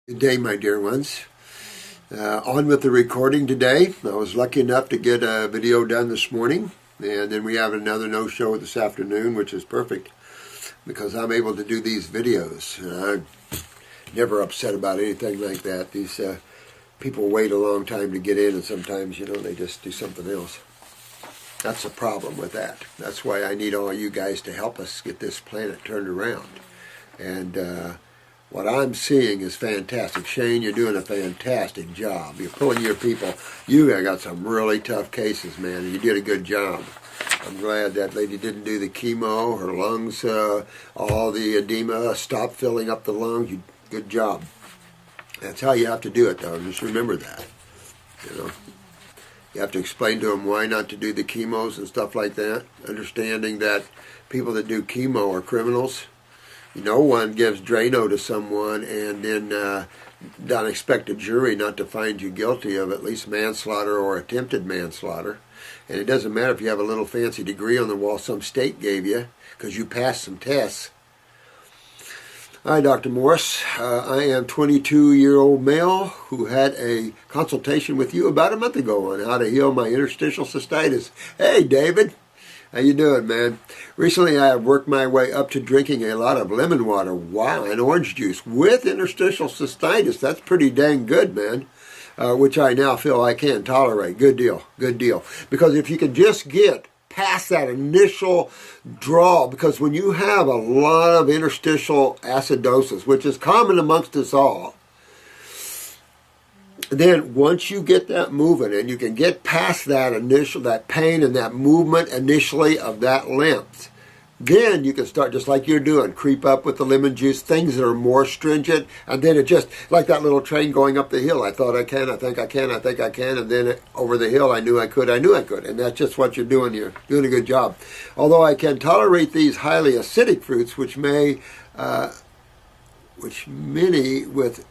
Good day, my dear ones. On with the recording today. I was lucky enough to get a video done this morning, and then we have another no-show this afternoon, which is perfect because I'm able to do these videos. I'm never upset about anything like that. These people wait a long time to get in, and sometimes, they just do something else. That's the problem with that. That's why I need all you guys to help us get this planet turned around. And what I'm seeing is fantastic. Shane, you're doing a fantastic job. You're pulling your people. You got some really tough cases, man, and you did a good job. I'm glad that lady didn't do the chemo. Her lungs, all the edema stopped filling up the lungs. Good job. That's how you have to do it, though. Just remember that. You have to explain to them why not to do the chemos and stuff like that. Understanding that people that do chemo are criminals. No one gives Drano to someone and then don't expect a jury not to find you guilty of at least manslaughter or attempted manslaughter. And it doesn't matter if you have a little fancy degree on the wall some state gave you because you passed some tests. Hi, Dr. Morris. I am a 22-year-old male who had a consultation with you about a month ago on how to heal my interstitial cystitis. Hey, David. How you doing, man? Recently, I have worked my way up to drinking a lot of lemon water, and orange juice with interstitial cystitis. That's pretty dang good, man, which I now feel I can tolerate. Good deal, good deal. Because if you can just get past that initial draw, because when you have a lot of interstitial acidosis, which is common amongst us all, then once you get that moving and you can get past that pain and that movement initially of that lymph, then you can start just like you're doing, creep up with the lemon juice, things that are more stringent, and then it just, like that little train going up the hill. I thought I can, I think I can, I think I can, and then over the hill I knew I could, and that's just what you're doing here. Doing a good job. Although I can tolerate these highly acidic fruits, which many with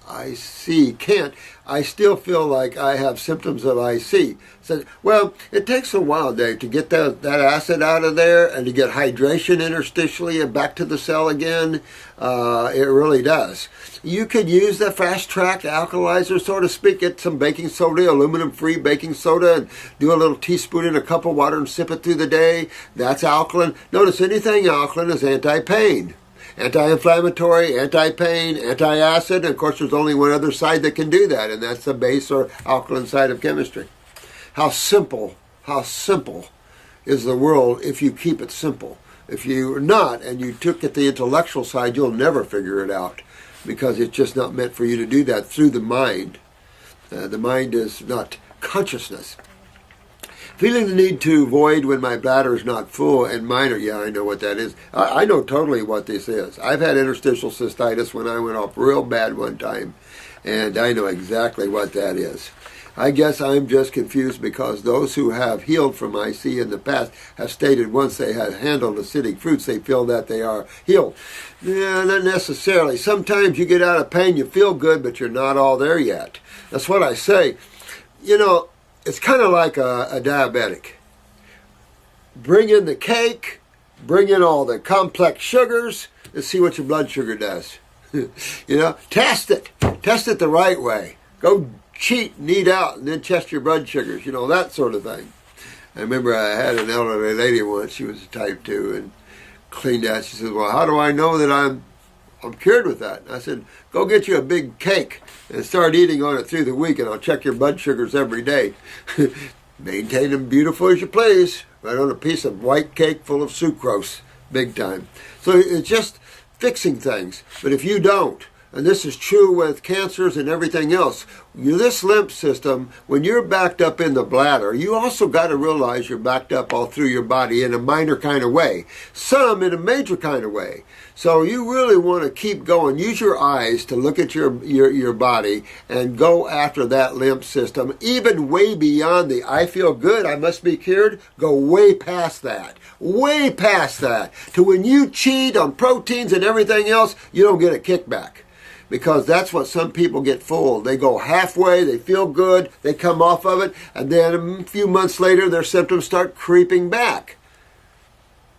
IC can't, I still feel like I have symptoms of IC. So, well, it takes a while, Dave, to get that acid out of there and to get hydration interstitially and back to the cell again. It really does. You could use the fast-track alkalizer, so to speak, get some baking soda, aluminum-free baking soda, and do a little teaspoon in a cup of water and sip it through the day. That's alkaline. Notice anything alkaline is anti-pain. Anti-inflammatory, anti-pain, anti-acid, and of course there's only one other side that can do that, and that's the base or alkaline side of chemistry. How simple is the world if you keep it simple. If you're not, and you took it the intellectual side, you'll never figure it out, because it's just not meant for you to do that through the mind. The mind is not consciousness. Feeling the need to void when my bladder is not full and minor. Yeah, I know what that is. I know totally what this is. I've had interstitial cystitis when I went off real bad one time, and I know exactly what that is. I guess I'm just confused because those who have healed from IC in the past have stated once they have handled acidic fruits, they feel that they are healed. Yeah, not necessarily. Sometimes you get out of pain, you feel good, but you're not all there yet. That's what I say. It's kind of like a diabetic. Bring in the cake, bring in all the complex sugars, and see what your blood sugar does. Test it. Test it the right way. Go cheat and eat out and then test your blood sugars, that sort of thing. I remember I had an elderly lady once, she was a type 2, and cleaned out. She said, well, how do I know that I'm cured with that? And I said, go get you a big cake and start eating on it through the week, and I'll check your blood sugars every day. Maintain them beautiful as you please. Right on a piece of white cake full of sucrose. Big time. So it's just fixing things. But if you don't, and this is true with cancers and everything else, this lymph system, when you're backed up in the bladder, you also got to realize you're backed up all through your body in a minor kind of way, some in a major kind of way. So you really want to keep going. Use your eyes to look at your body and go after that lymph system, even way beyond the I feel good, I must be cured. Go way past that. Way past that. To when you cheat on proteins and everything else, you don't get a kickback. Because that's what some people get fooled. They go halfway, they feel good, they come off of it, and then a few months later their symptoms start creeping back.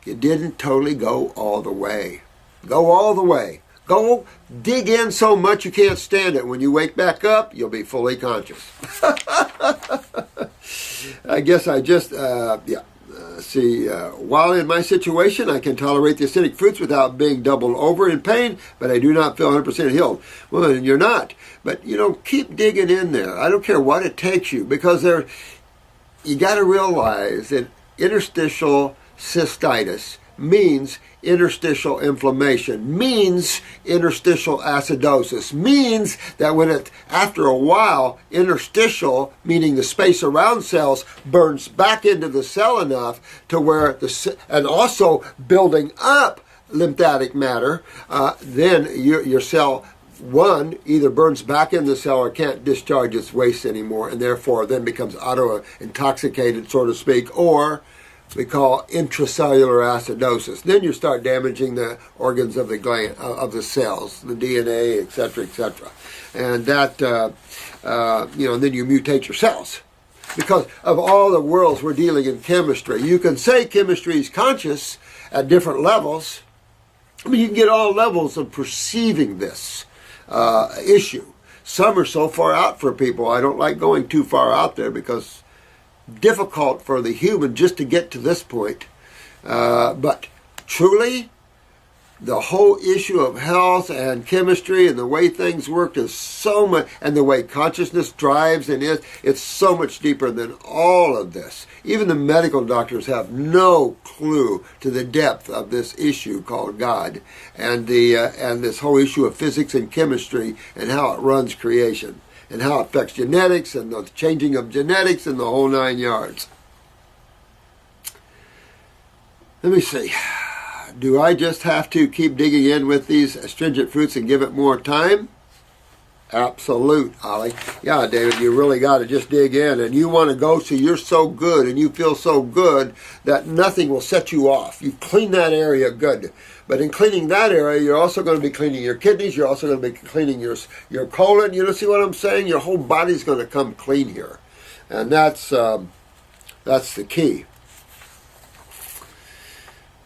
You didn't totally go all the way. Go all the way. Go dig in so much you can't stand it. When you wake back up, you'll be fully conscious. I guess I just, while in my situation, I can tolerate the acidic fruits without being doubled over in pain, but I do not feel 100% healed. Well, then you're not. But, keep digging in there. I don't care what it takes you, because you got to realize that interstitial cystitis means interstitial inflammation, means interstitial acidosis, means that after a while, interstitial, meaning the space around cells, burns back into the cell enough to where and also building up lymphatic matter, then your cell, one, either burns back in the cell or can't discharge its waste anymore, and therefore then becomes auto-intoxicated, so to speak, or we call intracellular acidosis. Then you start damaging the organs of the gland, of the cells, the DNA, etc., etc. And that, then you mutate your cells. Because of all the worlds we're dealing in chemistry, you can say chemistry is conscious at different levels. I mean, you can get all levels of perceiving this issue. Some are so far out for people. I don't like going too far out there because difficult for the human just to get to this point. But truly, the whole issue of health and chemistry and the way things work is so much, and the way consciousness drives and it's so much deeper than all of this. Even the medical doctors have no clue to the depth of this issue called God and this whole issue of physics and chemistry and how it runs creation, and how it affects genetics and the changing of genetics and the whole 9 yards. Let me see. Do I just have to keep digging in with these astringent fruits and give it more time? Absolute, Ollie. Yeah, David, you really got to just dig in. And you want to go so you're so good and you feel so good that nothing will set you off. You clean that area good. But in cleaning that area, you're also going to be cleaning your kidneys. You're also going to be cleaning your colon. You know, see what I'm saying? Your whole body's going to come clean here. And that's the key.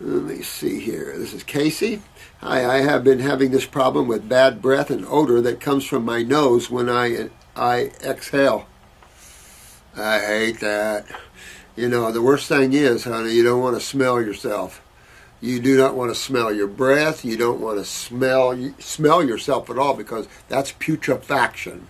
Let me see here. This is Casey. Hi, I have been having this problem with bad breath and odor that comes from my nose when I exhale. I hate that. The worst thing is, honey, you don't want to smell yourself. You do not want to smell your breath. You don't want to smell yourself at all, because that's putrefaction.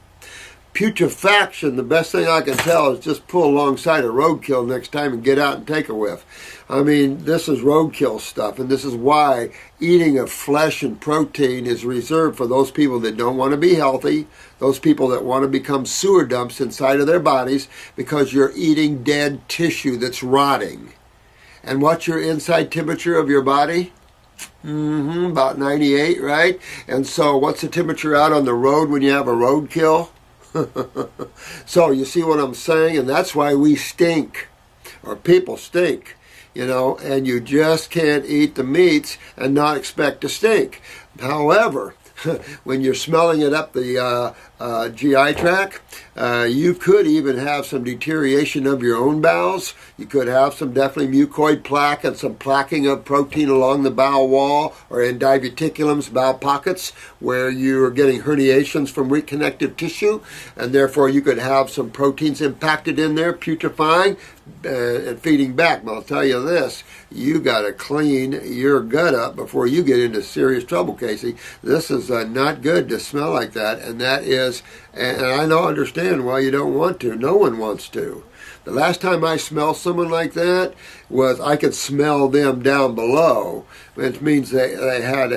Putrefaction, the best thing I can tell is just pull alongside a roadkill next time and get out and take a whiff. I mean, this is roadkill stuff, and this is why eating of flesh and protein is reserved for those people that don't want to be healthy, those people that want to become sewer dumps inside of their bodies, because you're eating dead tissue that's rotting. And what's your inside temperature of your body? About 98, right? And so what's the temperature out on the road when you have a roadkill? So you see what I'm saying? And that's why we stink, or people stink, and you just can't eat the meats and not expect to stink. However, when you're smelling it up the GI tract, you could even have some deterioration of your own bowels. You could have some definitely mucoid plaque and some plaquing of protein along the bowel wall or in diverticulums, bowel pockets, where you're getting herniations from weak connective tissue, and therefore you could have some proteins impacted in there, putrefying and feeding back. But I'll tell you this, you got to clean your gut up before you get into serious trouble, Casey. This is not good to smell like that, and that is, and I don't understand why you don't want to. No one wants to. The last time I smelled someone like that was I could smell them down below, which means they had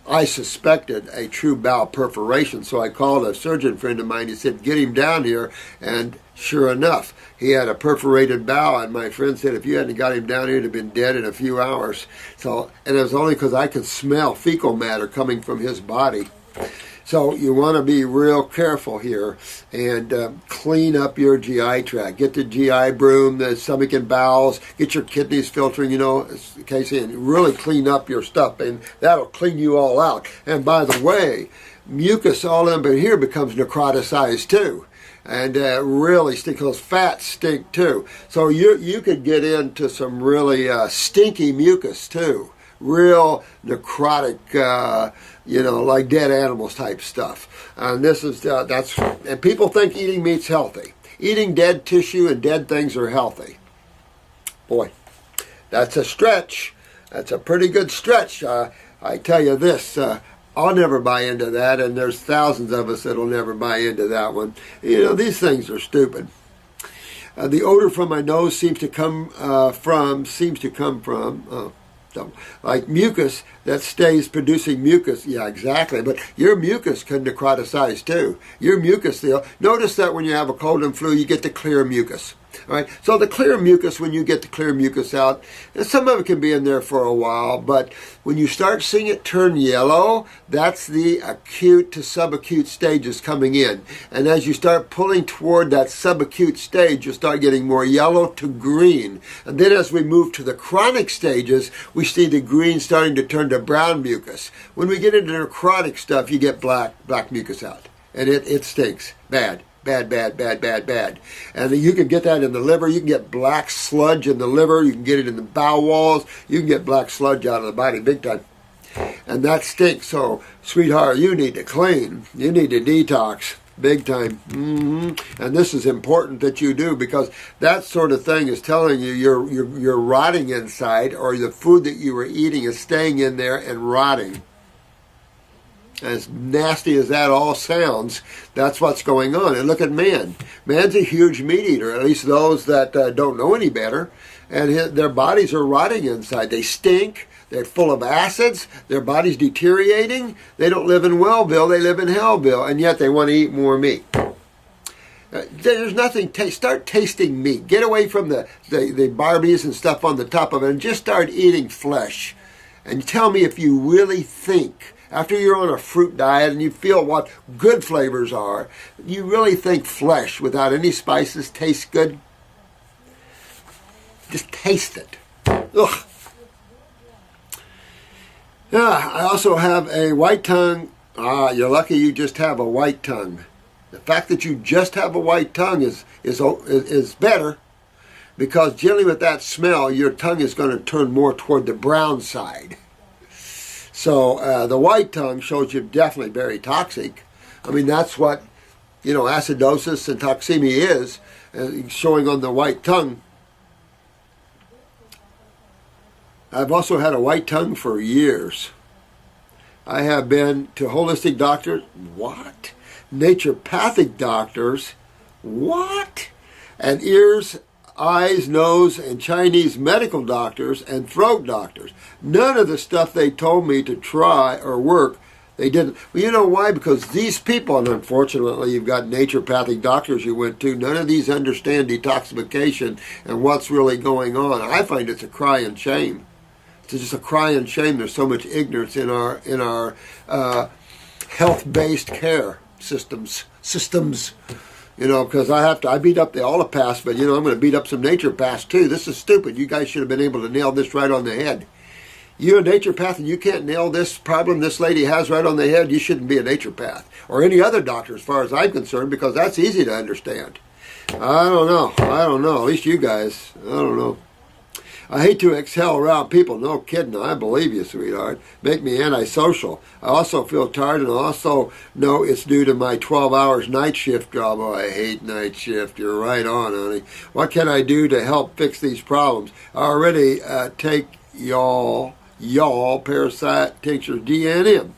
I suspected a true bowel perforation. So I called a surgeon friend of mine. He said, get him down here. And sure enough, he had a perforated bowel. And my friend said, if you hadn't got him down here, he'd have been dead in a few hours. And it was only because I could smell fecal matter coming from his body. So you want to be real careful here and clean up your GI tract. Get the GI broom, the stomach and bowels, get your kidneys filtering, Casey, and really clean up your stuff, and that'll clean you all out. And by the way, mucus all in here becomes necroticized too. And really stink. Those fats stink too. So you could get into some really stinky mucus too. real necrotic, like dead animals type stuff. And this is and people think eating meat's healthy. Eating dead tissue and dead things are healthy. Boy, that's a stretch. That's a pretty good stretch. I tell you this. I'll never buy into that, and there's thousands of us that'll never buy into that one. These things are stupid. The odor from my nose seems to come from like mucus that stays producing mucus. Yeah, exactly. But your mucus can necroticize too. Your mucus, notice that when you have a cold and flu, you get the clear mucus. All right. So the clear mucus, when you get the clear mucus out, and some of it can be in there for a while, but when you start seeing it turn yellow, that's the acute to subacute stages coming in. And as you start pulling toward that subacute stage, you start getting more yellow to green. And then as we move to the chronic stages, we see the green starting to turn to brown mucus. When we get into necrotic stuff, you get black mucus out. And it stinks. Bad. Bad. And you can get that in the liver. You can get black sludge in the liver. You can get it in the bowel walls. You can get black sludge out of the body big time. And that stinks. So, sweetheart, you need to clean. You need to detox big time. And this is important that you do, because that sort of thing is telling you you're rotting inside, or the food that you were eating is staying in there and rotting. As nasty as that all sounds, that's what's going on. And look at man. Man's a huge meat eater, at least those that don't know any better. And their bodies are rotting inside. They stink. They're full of acids. Their body's deteriorating. They don't live in Wellville. They live in Hellville. And yet they want to eat more meat. There's nothing. Start tasting meat. Get away from the Barbies and stuff on the top of it, and just start eating flesh. And tell me if you really think, after you're on a fruit diet and you feel what good flavors are, you really think flesh without any spices tastes good? Just taste it. Ugh. Yeah, I also have a white tongue. You're lucky you just have a white tongue. The fact that you just have a white tongue is better, because generally with that smell, your tongue is going to turn more toward the brown side. So the white tongue shows you definitely very toxic. I mean, that's what, acidosis and toxemia is, showing on the white tongue. I've also had a white tongue for years. I have been to holistic doctors. What? Naturopathic doctors. What? And ears, eyes, nose, and Chinese medical doctors and throat doctors. None of the stuff they told me to try or work, they didn't. Well, you know why? Because these people, and unfortunately you've got naturopathic doctors you went to, none of these understand detoxification and what's really going on. I find it's a crying shame. It's just a crying shame there's so much ignorance in our health-based care systems. Because I beat up the Olapath, but I'm going to beat up some naturopaths too. This is stupid. You guys should have been able to nail this right on the head. You're a naturopath and you can't nail this problem this lady has right on the head. You shouldn't be a naturopath or any other doctor as far as I'm concerned, because that's easy to understand. I don't know. At least you guys. I don't know. I hate to exhale around people. No kidding. I believe you, sweetheart. Make me antisocial. I also feel tired, and I also know it's due to my 12 hours night shift job. Oh, I hate night shift. You're right on, honey. What can I do to help fix these problems? I already take y'all parasite tinctures, DNM.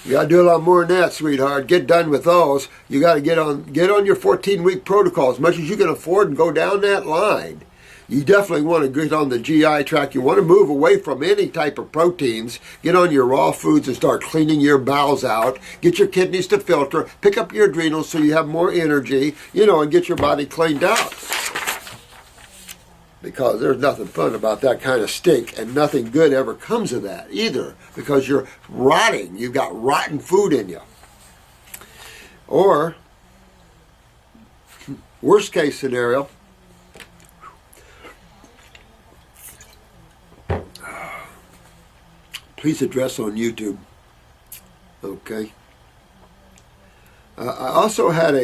You got to do a lot more than that, sweetheart. Get done with those. You got to get on your 14-week protocol as much as you can afford and go down that line. You definitely want to get on the GI tract. You want to move away from any type of proteins. Get on your raw foods and start cleaning your bowels out. Get your kidneys to filter. Pick up your adrenals so you have more energy, and get your body cleaned out. Because there's nothing fun about that kind of stink, and nothing good ever comes of that either, because you're rotting. You've got rotten food in you. Or, worst case scenario, please address on YouTube. Okay. I also had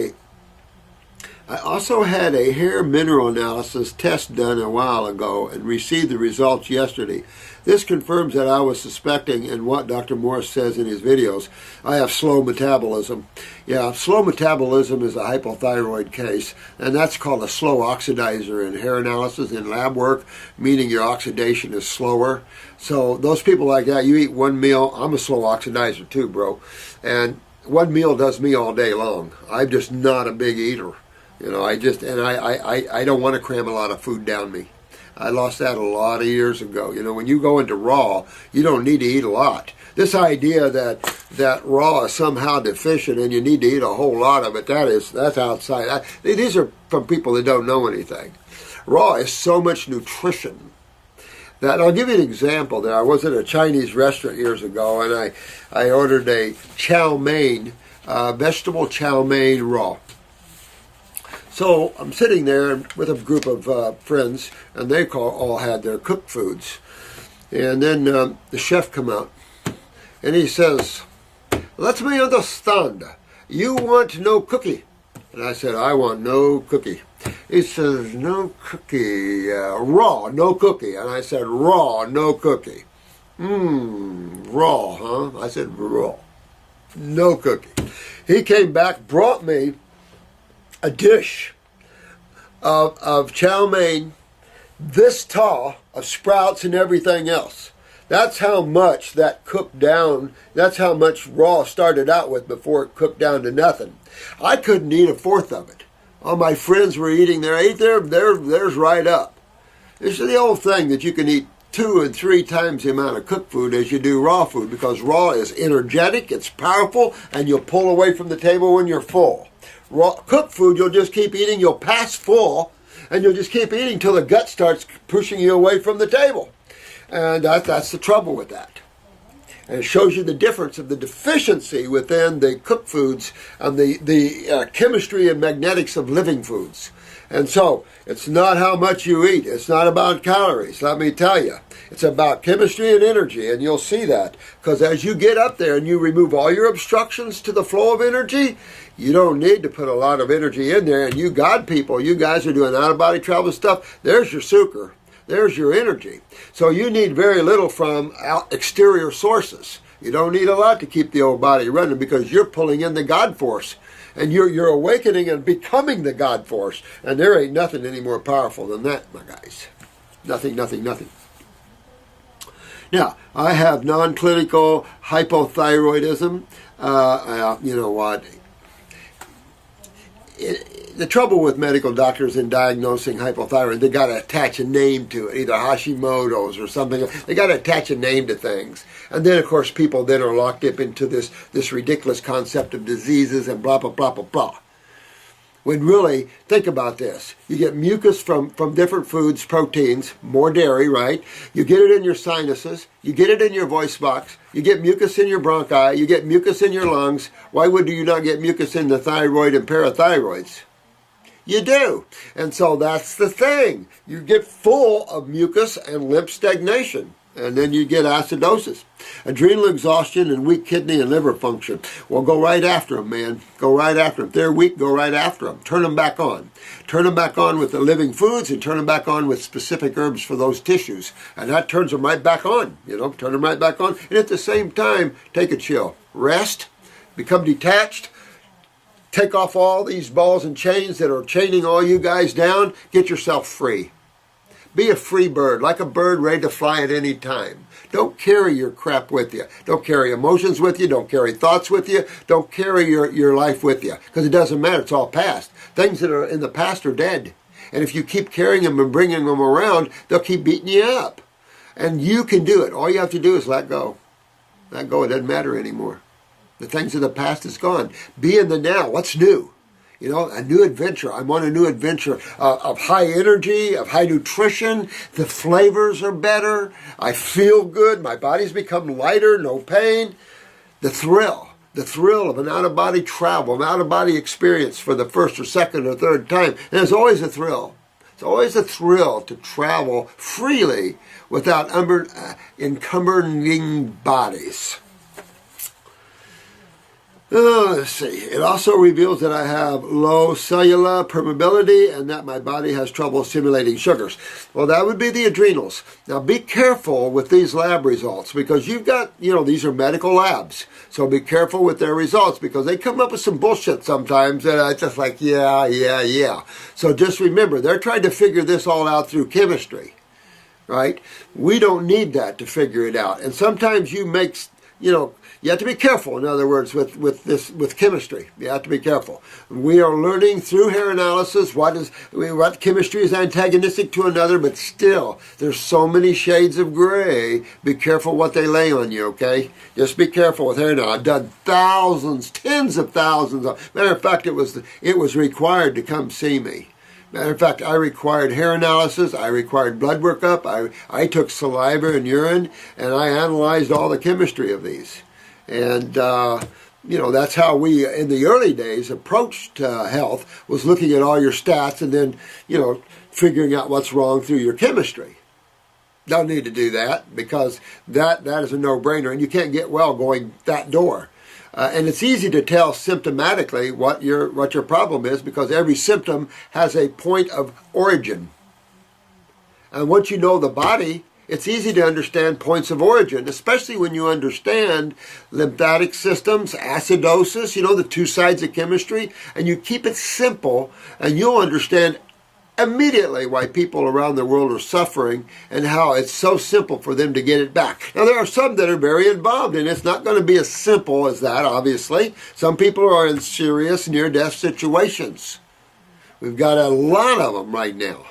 I also had a hair mineral analysis test done a while ago and received the results yesterday. This confirms that I was suspecting, and what Dr. Morris says in his videos, I have slow metabolism. Yeah, slow metabolism is a hypothyroid case, and that's called a slow oxidizer in hair analysis in lab work, meaning your oxidation is slower. So those people like that, you eat one meal. I'm a slow oxidizer too, bro. And one meal does me all day long. I'm just not a big eater. You know, I don't want to cram a lot of food down me. I lost that a lot of years ago. You know, when you go into raw, you don't need to eat a lot. This idea that raw is somehow deficient and you need to eat a whole lot of it, that's outside. These are from people that don't know anything. Raw is so much nutrition. That, I'll give you an example. There, I was at a Chinese restaurant years ago, and I ordered a chow mein, vegetable chow mein raw. So I'm sitting there with a group of friends, and they all had their cooked foods. And then the chef come out, and he says, "Let me understand. You want no cookie?" And I said, "I want no cookie." He says, "No cookie, raw, no cookie." And I said, "Raw, no cookie." Raw, huh? I said, "Raw, no cookie." He came back, brought me a dish of chow mein, this tall, of sprouts and everything else. That's how much that cooked down, that's how much raw started out with before it cooked down to nothing. I couldn't eat a fourth of it. All my friends were eating theirs right up. This is the old thing that you can eat 2 and 3 times the amount of cooked food as you do raw food, because raw is energetic, it's powerful, and you'll pull away from the table when you're full. Raw cooked food, you'll just keep eating, you'll pass full, and you'll just keep eating till the gut starts pushing you away from the table. And that's the trouble with that. And it shows you the difference of the deficiency within the cooked foods and the chemistry and magnetics of living foods. And so, it's not how much you eat. It's not about calories, let me tell you. It's about chemistry and energy, and you'll see that. Because as you get up there and you remove all your obstructions to the flow of energy, you don't need to put a lot of energy in there. And you God people, you guys are doing out-of-body travel stuff, there's your sucre. There's your energy. So you need very little from exterior sources. You don't need a lot to keep the old body running, because you're pulling in the God force. And you're awakening and becoming the God force. And there ain't nothing any more powerful than that, my guys. Nothing, nothing, nothing. Now, I have non-clinical hypothyroidism. You know what? The trouble with medical doctors in diagnosing hypothyroid, they got to attach a name to it, either Hashimoto's or something. They got to attach a name to things. And then, of course, people then are locked up into this ridiculous concept of diseases and blah, blah, blah, blah, blah. When really, think about this. You get mucus from different foods, proteins, more dairy, right? You get it in your sinuses. You get it in your voice box. You get mucus in your bronchi. You get mucus in your lungs. Why would you not get mucus in the thyroid and parathyroids? You do. And so that's the thing. You get full of mucus and lymph stagnation. And then you get acidosis. Adrenal exhaustion and weak kidney and liver function. Well, go right after them, man. Go right after them. If they're weak, go right after them. Turn them back on. Turn them back on with the living foods, and turn them back on with specific herbs for those tissues. And that turns them right back on. You know, turn them right back on. And at the same time, take a chill. Rest. Become detached. Take off all these balls and chains that are chaining all you guys down. Get yourself free. Be a free bird, like a bird ready to fly at any time. Don't carry your crap with you. Don't carry emotions with you. Don't carry thoughts with you. Don't carry your life with you, because it doesn't matter. It's all past. Things that are in the past are dead. And if you keep carrying them and bringing them around, they'll keep beating you up. And you can do it. All you have to do is let go. Let go. It doesn't matter anymore. The things of the past is gone. Be in the now. What's new? You know, a new adventure. I'm on a new adventure of high energy, of high nutrition. The flavors are better. I feel good. My body's become lighter, no pain. The thrill of an out-of-body travel, an out-of-body experience for the first or second or third time. And there's always a thrill. It's always a thrill to travel freely without encumbering bodies. Let's see. It also reveals that I have low cellular permeability and that my body has trouble assimilating sugars. Well, that would be the adrenals. Now, be careful with these lab results because you've got, these are medical labs. So be careful with their results because they come up with some bullshit sometimes and it's just like, yeah. So just remember, they're trying to figure this all out through chemistry, right? We don't need that to figure it out. And sometimes you make, you have to be careful, in other words, with chemistry. You have to be careful. We are learning through hair analysis what chemistry is antagonistic to another, but still, there's so many shades of gray. Be careful what they lay on you, okay? Just be careful with hair now. I've done thousands, tens of thousands. Matter of fact, it was required to come see me. Matter of fact, I required hair analysis, I required blood workup, I took saliva and urine, and I analyzed all the chemistry of these. And, that's how we, in the early days, approached health, was looking at all your stats and then, figuring out what's wrong through your chemistry. Don't need to do that because that is a no-brainer, and you can't get well going that door. And it's easy to tell symptomatically what your problem is because every symptom has a point of origin. And once you know the body, it's easy to understand points of origin, especially when you understand lymphatic systems, acidosis, the two sides of chemistry, and you keep it simple, and you'll understand immediately why people around the world are suffering and how it's so simple for them to get it back. Now, there are some that are very involved, and it's not going to be as simple as that, obviously. Some people are in serious near-death situations. We've got a lot of them right now.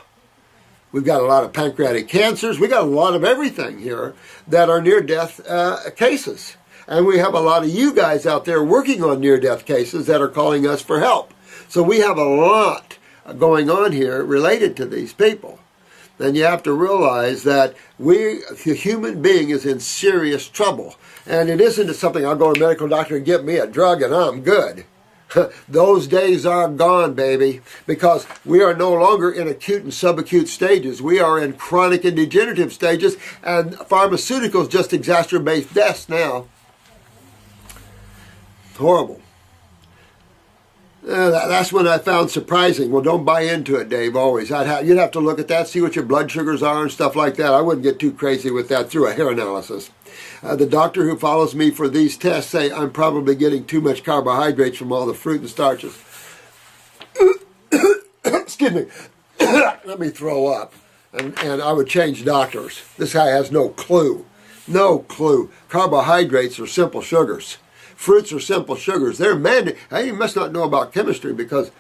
We've got a lot of pancreatic cancers. We've got a lot of everything here that are near-death cases. And we have a lot of you guys out there working on near-death cases that are calling us for help. So we have a lot going on here related to these people. Then you have to realize that the human being is in serious trouble. And it isn't something I'll go to a medical doctor and give me a drug and I'm good. Those days are gone, baby, because we are no longer in acute and subacute stages. We are in chronic and degenerative stages, and pharmaceuticals just exacerbate deaths now. Horrible. That's what I found surprising. Well, don't buy into it, Dave, always. You'd have to look at that, see what your blood sugars are and stuff like that. I wouldn't get too crazy with that through a hair analysis. The doctor who follows me for these tests say I'm probably getting too much carbohydrates from all the fruit and starches. Excuse me. Let me throw up. And I would change doctors. This guy has no clue. No clue. Carbohydrates are simple sugars. Fruits are simple sugars. They're he must not know about chemistry because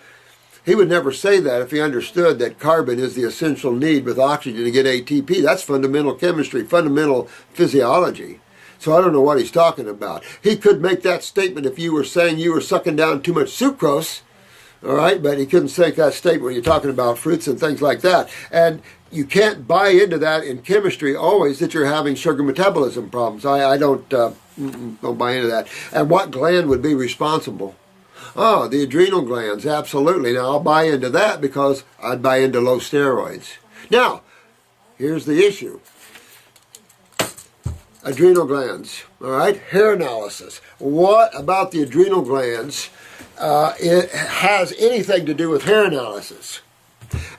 he would never say that if he understood that carbon is the essential need with oxygen to get ATP. That's fundamental chemistry, fundamental physiology. So I don't know what he's talking about. He could make that statement if you were saying you were sucking down too much sucrose, all right, but he couldn't make that statement when you're talking about fruits and things like that. And you can't buy into that in chemistry always that you're having sugar metabolism problems. I don't buy into that. And what gland would be responsible? Oh, the adrenal glands, absolutely. Now, I'll buy into that because I'd buy into low steroids. Now, here's the issue. Adrenal glands, all right? Hair analysis. What about the adrenal glands it has anything to do with hair analysis?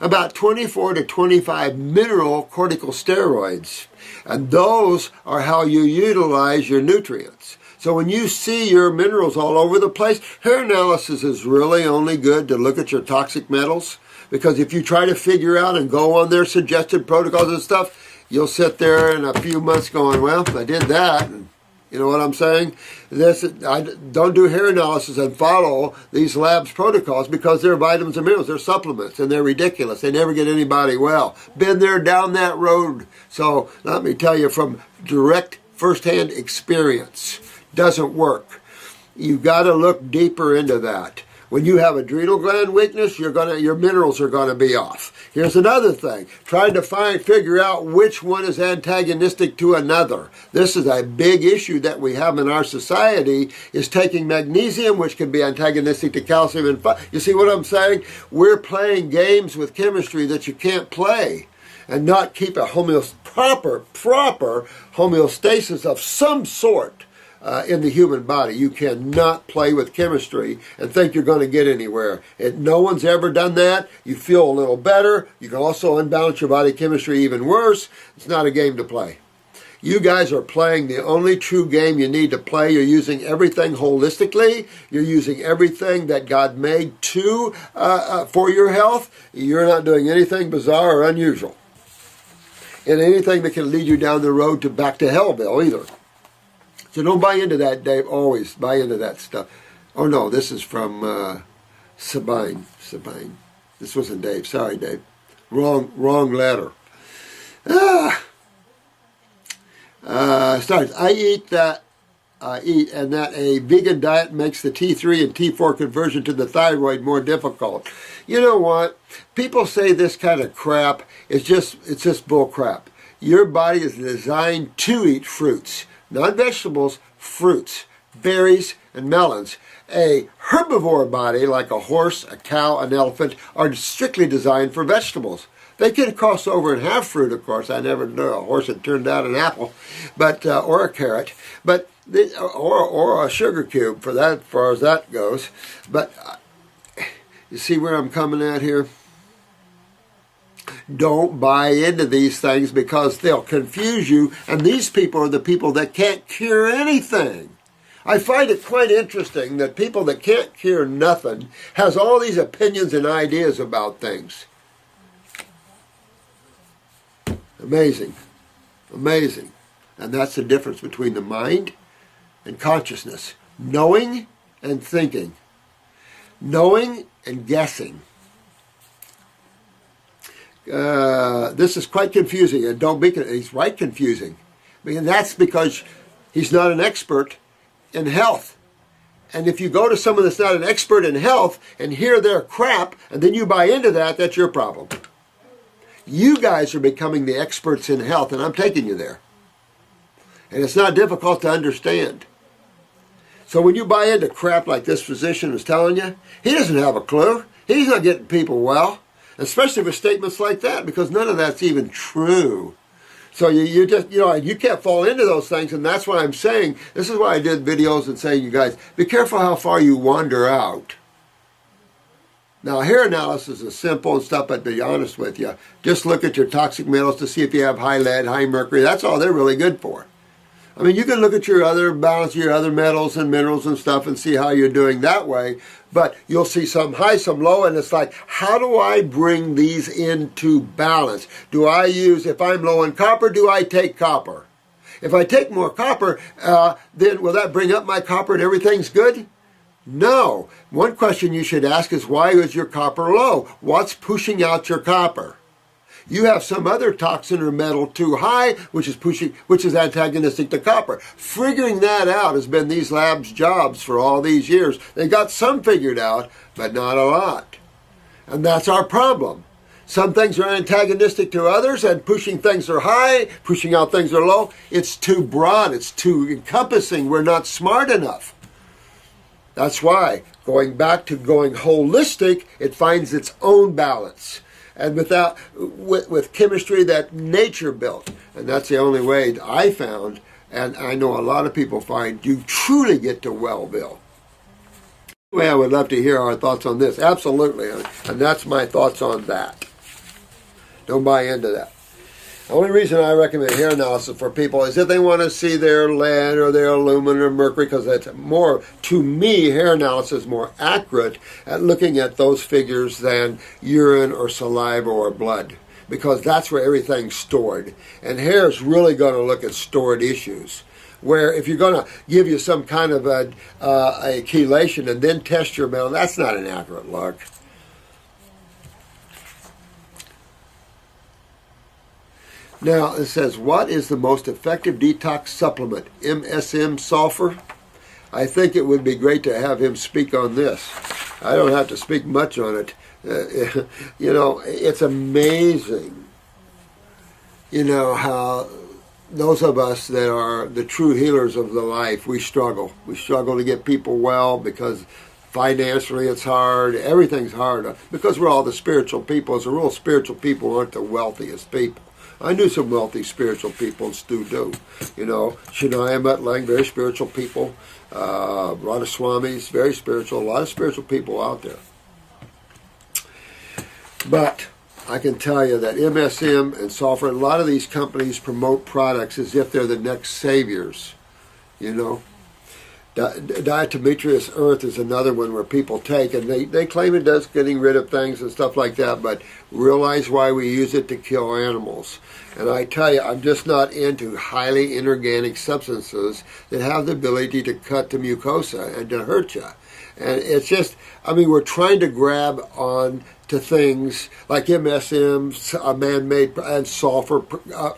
About 24 to 25 mineral corticosteroids. And those are how you utilize your nutrients. So when you see your minerals all over the place, hair analysis is really only good to look at your toxic metals. Because if you try to figure out and go on their suggested protocols and stuff, you'll sit there in a few months going, well, I did that. And you know what I'm saying? I don't do hair analysis and follow these labs protocols because they're vitamins and minerals, they're supplements, and they're ridiculous. They never get anybody well. Been there down that road. So let me tell you from direct firsthand experience, doesn't work. You've got to look deeper into that. When you have adrenal gland weakness, your minerals are going to be off. Here's another thing. Trying to figure out which one is antagonistic to another. This is a big issue that we have in our society, is taking magnesium, which can be antagonistic to calcium. And you see what I'm saying? We're playing games with chemistry that you can't play and not keep a proper homeostasis of some sort. in the human body. You cannot play with chemistry and think you're going to get anywhere. No one's ever done that. You feel a little better. You can also unbalance your body chemistry even worse. It's not a game to play. You guys are playing the only true game you need to play. You're using everything holistically. You're using everything that God made for your health. You're not doing anything bizarre or unusual. And anything that can lead you down the road back to Hellville either. So don't buy into that, Dave. Always buy into that stuff. Oh no, this is from Sabine. This wasn't Dave. Sorry, Dave. Wrong letter. Starts. I eat, and that a vegan diet makes the T3 and T4 conversion to the thyroid more difficult. You know what? People say this kind of crap. It's just bull crap. Your body is designed to eat fruits, not vegetables, fruits, berries, and melons. A herbivore body, like a horse, a cow, an elephant, are strictly designed for vegetables. They can cross over and have fruit, of course. I never knew a horse that turned out an apple, but or a carrot, but or a sugar cube for that, as far as that goes. But you see where I'm coming at here? Don't buy into these things because they'll confuse you, and these people are the people that can't cure anything. I find it quite interesting that people that can't cure nothing has all these opinions and ideas about things. Amazing. Amazing. And that's the difference between the mind and consciousness. Knowing and thinking. Knowing and guessing. This is quite confusing, and don't be, he's right confusing. And that's because he's not an expert in health. And if you go to someone that's not an expert in health and hear their crap, and then you buy into that, that's your problem. You guys are becoming the experts in health, and I'm taking you there. And it's not difficult to understand. So when you buy into crap like this physician is telling you, he doesn't have a clue. He's not getting people well, especially with statements like that, because none of that's even true. So you just, you can't fall into those things, and that's why I'm saying, this is why I did videos and saying, you guys, be careful how far you wander out. Now, hair analysis is simple and stuff, but to be honest with you, just look at your toxic metals to see if you have high lead, high mercury. That's all they're really good for. I mean, you can look at your other balance, your other metals and minerals and stuff and see how you're doing that way, but you'll see some high, some low, and it's like, how do I bring these into balance? Do I use, if I'm low in copper, do I take copper? If I take more copper, then will that bring up my copper and everything's good? No. One question you should ask is, why is your copper low? What's pushing out your copper? You have some other toxin or metal too high, which is antagonistic to copper. Figuring that out has been these labs' jobs for all these years. They got some figured out, but not a lot. And that's our problem. Some things are antagonistic to others, and pushing things are high, pushing out things are low. It's too broad. It's too encompassing. We're not smart enough. That's why, going back to going holistic, it finds its own balance. And with chemistry that nature built. And that's the only way I found, and I know a lot of people find, you truly get to Wellville. Anyway, I would love to hear our thoughts on this. Absolutely. And that's my thoughts on that. Don't buy into that. The only reason I recommend hair analysis for people is if they want to see their lead or their aluminum or mercury, because that's more, to me, hair analysis is more accurate at looking at those figures than urine or saliva or blood, because that's where everything's stored. And hair is really going to look at stored issues. Where if you're going to give you some kind of a chelation and then test your metal, that's not an accurate look. Now, it says, what is the most effective detox supplement? MSM sulfur? I think it would be great to have him speak on this. I don't have to speak much on it. It's amazing, how those of us that are the true healers of the life, we struggle. We struggle to get people well because financially it's hard. Everything's hard because we're all the spiritual people. As a rule, spiritual people aren't the wealthiest people. I knew some wealthy spiritual people and still do. You know, Shania Mutlang, very spiritual people. Radha very spiritual. A lot of spiritual people out there. But I can tell you that MSM and software, a lot of these companies promote products as if they're the next saviors. You know, Diatomaceous earth is another one where people take, and they claim it does getting rid of things and stuff like that, but realize why we use it to kill animals. And I tell you, I'm just not into highly inorganic substances that have the ability to cut the mucosa and to hurt you. And it's just, I mean, we're trying to grab on to things like MSM, man-made and sulfur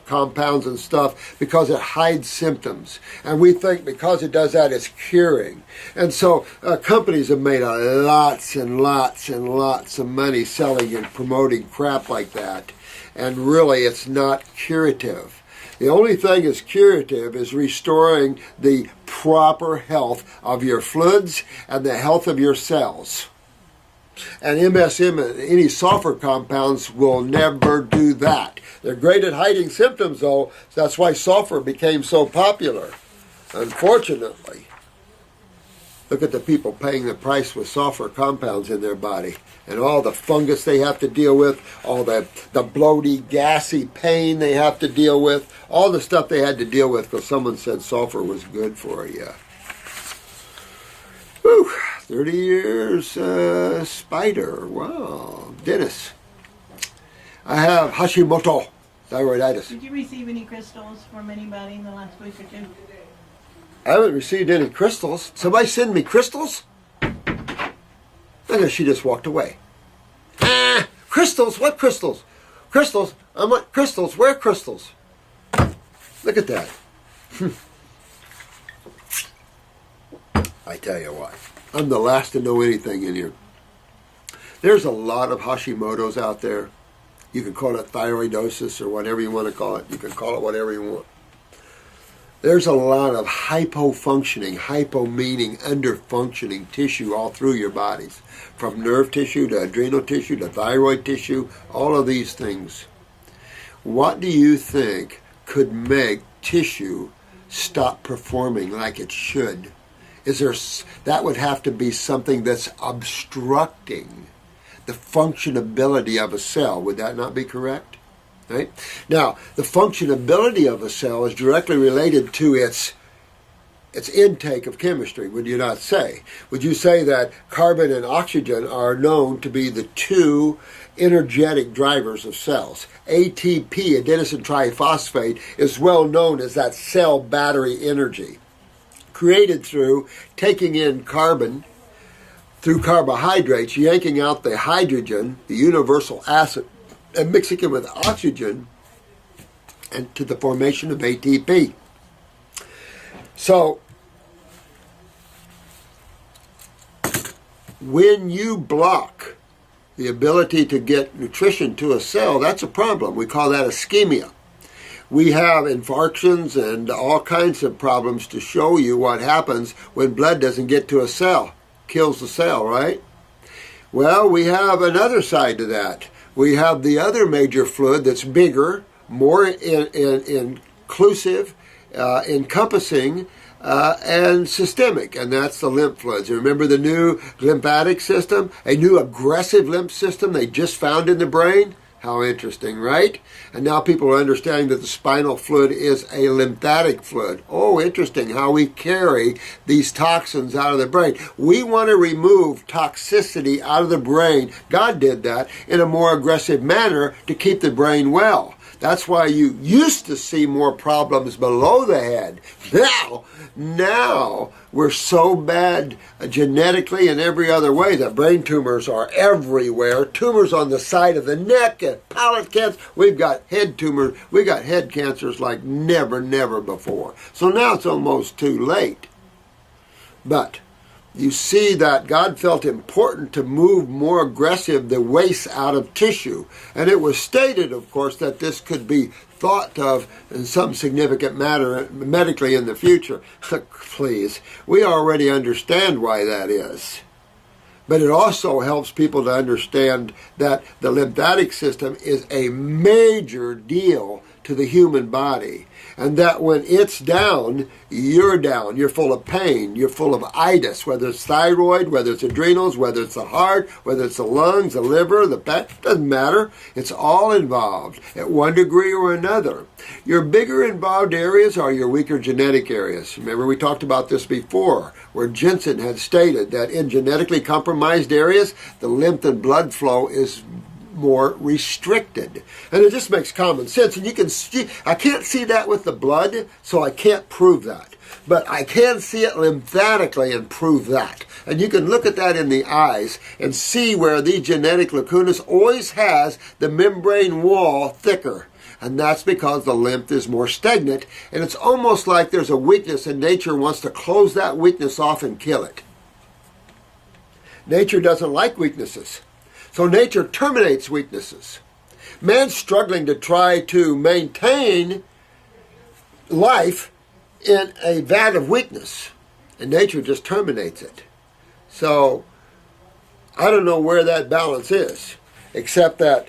compounds and stuff because it hides symptoms. And we think because it does that, it's curing. And so companies have made lots and lots and lots of money selling and promoting crap like that. And really, it's not curative. The only thing that's curative is restoring the proper health of your fluids and the health of your cells. And MSM and any sulfur compounds will never do that. They're great at hiding symptoms, though. That's why sulfur became so popular. Unfortunately, look at the people paying the price with sulfur compounds in their body. And all the fungus they have to deal with, all the bloaty, gassy pain they have to deal with, all the stuff they had to deal with because someone said sulfur was good for you. Whew, 30 years spider. Wow. Dennis. I have Hashimoto thyroiditis. Did you receive any crystals from anybody in the last week or two? I haven't received any crystals. Somebody send me crystals? I guess she just walked away. Crystals? What crystals? Crystals? I want crystals. Where crystals? Look at that. I tell you what, I'm the last to know anything in here. There's a lot of Hashimoto's out there. You can call it thyroidosis or whatever you want to call it. You can call it whatever you want. There's a lot of hypofunctioning, hypo meaning underfunctioning tissue all through your bodies. From nerve tissue to adrenal tissue to thyroid tissue, all of these things. What do you think could make tissue stop performing like it should? That would have to be something that's obstructing the functionability of a cell. Would that not be correct? Right? Now, the functionability of a cell is directly related to its intake of chemistry, would you not say? Would you say that carbon and oxygen are known to be the two energetic drivers of cells? ATP, adenosine triphosphate, is well known as that cell battery energy, created through taking in carbon through carbohydrates, yanking out the hydrogen, the universal acid, and mixing it with oxygen and to the formation of ATP. So, when you block the ability to get nutrition to a cell, that's a problem. We call that ischemia. We have infarctions and all kinds of problems to show you what happens when blood doesn't get to a cell. Kills the cell, right? Well, we have another side to that. We have the other major fluid that's bigger, more inclusive, encompassing, and systemic, and that's the lymph fluids. Remember the new lymphatic system, a new aggressive lymph system they just found in the brain? How interesting, right? And now people are understanding that the spinal fluid is a lymphatic fluid. Oh, interesting how we carry these toxins out of the brain. We want to remove toxicity out of the brain. God did that in a more aggressive manner to keep the brain well. That's why you used to see more problems below the head. Now we're so bad genetically and every other way that brain tumors are everywhere. Tumors on the side of the neck and palate cancer. We've got head tumors. We've got head cancers like never before. So now it's almost too late. But you see that God felt important to move more aggressive the waste out of tissue. And it was stated, of course, that this could be thought of in some significant manner medically in the future. Please, we already understand why that is. But it also helps people to understand that the lymphatic system is a major deal to the human body. And that when it's down, you're down. You're full of pain. You're full of itis, whether it's thyroid, whether it's adrenals, whether it's the heart, whether it's the lungs, the liver, the back. Doesn't matter. It's all involved at one degree or another. Your bigger involved areas are your weaker genetic areas. Remember, we talked about this before, where Jensen had stated that in genetically compromised areas, the lymph and blood flow is more restricted. And it just makes common sense. And you can see, I can't see that with the blood, so I can't prove that. But I can see it lymphatically and prove that. And you can look at that in the eyes and see where the genetic lacunas always has the membrane wall thicker. And that's because the lymph is more stagnant. And it's almost like there's a weakness and nature wants to close that weakness off and kill it. Nature doesn't like weaknesses. So nature terminates weaknesses. Man's struggling to try to maintain life in a vat of weakness, and nature just terminates it. So I don't know where that balance is, except that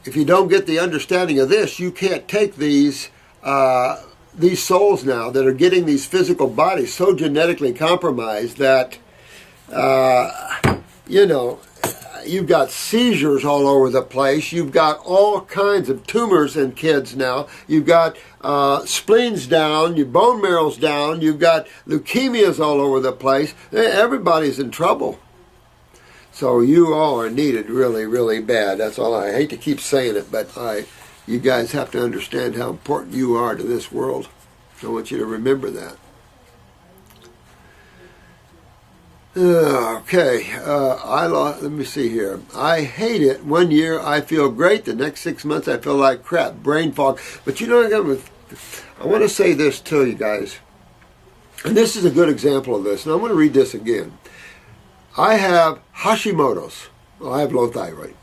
if you don't get the understanding of this, you can't take these souls now that are getting these physical bodies so genetically compromised that, you've got seizures all over the place. You've got all kinds of tumors in kids now. You've got spleens down. Your bone marrow's down. You've got leukemias all over the place. Everybody's in trouble. So you all are needed really, really bad. That's all. I hate to keep saying it, but you guys have to understand how important you are to this world. I want you to remember that. Okay, let me see here. I hate it. 1 year I feel great. The next 6 months I feel like crap. Brain fog. But I want to say this to you guys. And this is a good example of this. And I'm going to read this again. I have Hashimoto's. Well, I have low thyroid.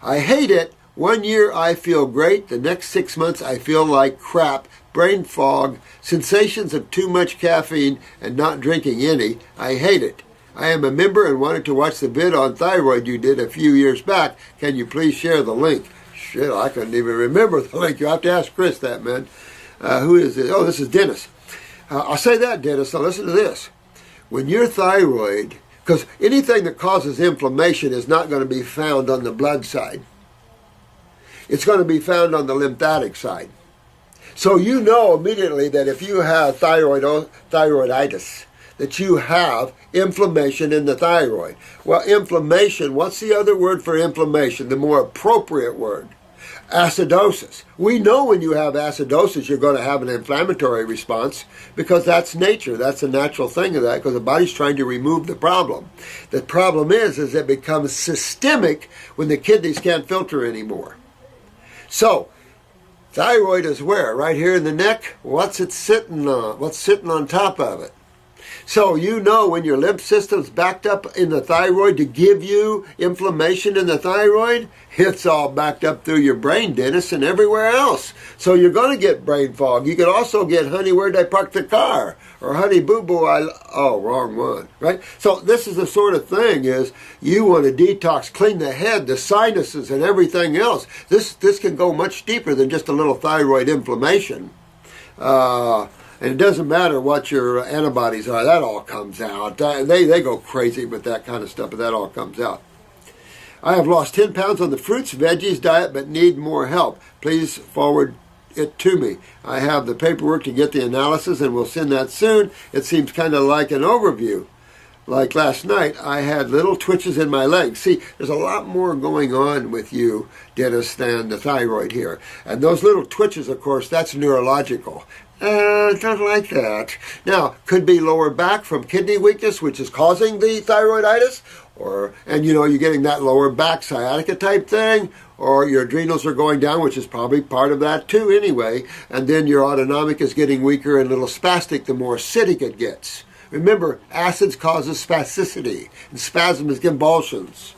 I hate it. 1 year I feel great. The next 6 months I feel like crap. Brain fog, sensations of too much caffeine and not drinking any. I hate it. I am a member and wanted to watch the vid on thyroid you did a few years back. Can you please share the link? Shit, I couldn't even remember the link. You have to ask Chris that, man. Who is this? Oh, this is Dennis. I'll say that, Dennis. Now listen to this. When your thyroid, because anything that causes inflammation is not going to be found on the blood side. It's going to be found on the lymphatic side. So you know immediately that if you have thyroiditis, that you have inflammation in the thyroid. Well, inflammation, what's the other word for inflammation? The more appropriate word. Acidosis. We know when you have acidosis, you're going to have an inflammatory response because that's nature. That's a natural thing of that because the body's trying to remove the problem. The problem is it becomes systemic when the kidneys can't filter anymore. So, thyroid is where? Right here in the neck? What's it sitting on? What's sitting on top of it? So you know when your lymph system's backed up in the thyroid to give you inflammation in the thyroid, it's all backed up through your brain, Dennis, and everywhere else. So you're going to get brain fog. You could also get, honey, where'd I park the car? Or honey, boo-boo, wrong one, right? So this is the sort of thing is you want to detox, clean the head, the sinuses, and everything else. This can go much deeper than just a little thyroid inflammation. And it doesn't matter what your antibodies are. That all comes out. They go crazy with that kind of stuff, but that all comes out. I have lost 10 pounds on the fruits, veggies diet, but need more help. Please forward it to me. I have the paperwork to get the analysis, and we'll send that soon. It seems kind of like an overview. Like last night, I had little twitches in my legs. See, there's a lot more going on with you, Dennis, than the thyroid here. And those little twitches, of course, that's neurological. Don't like that. Now, could be lower back from kidney weakness, which is causing the thyroiditis, and you're getting that lower back sciatica type thing, or your adrenals are going down, which is probably part of that too anyway, and then your autonomic is getting weaker and a little spastic the more acidic it gets. Remember, acids causes spasticity, and spasm is convulsions.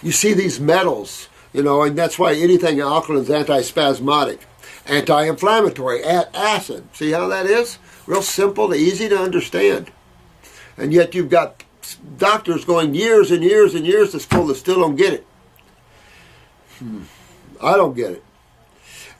You see these metals, and that's why anything alkaline is antispasmodic. Anti-inflammatory, acid. See how that is? Real simple, easy to understand. And yet you've got doctors going years and years and years to school that still don't get it. I don't get it.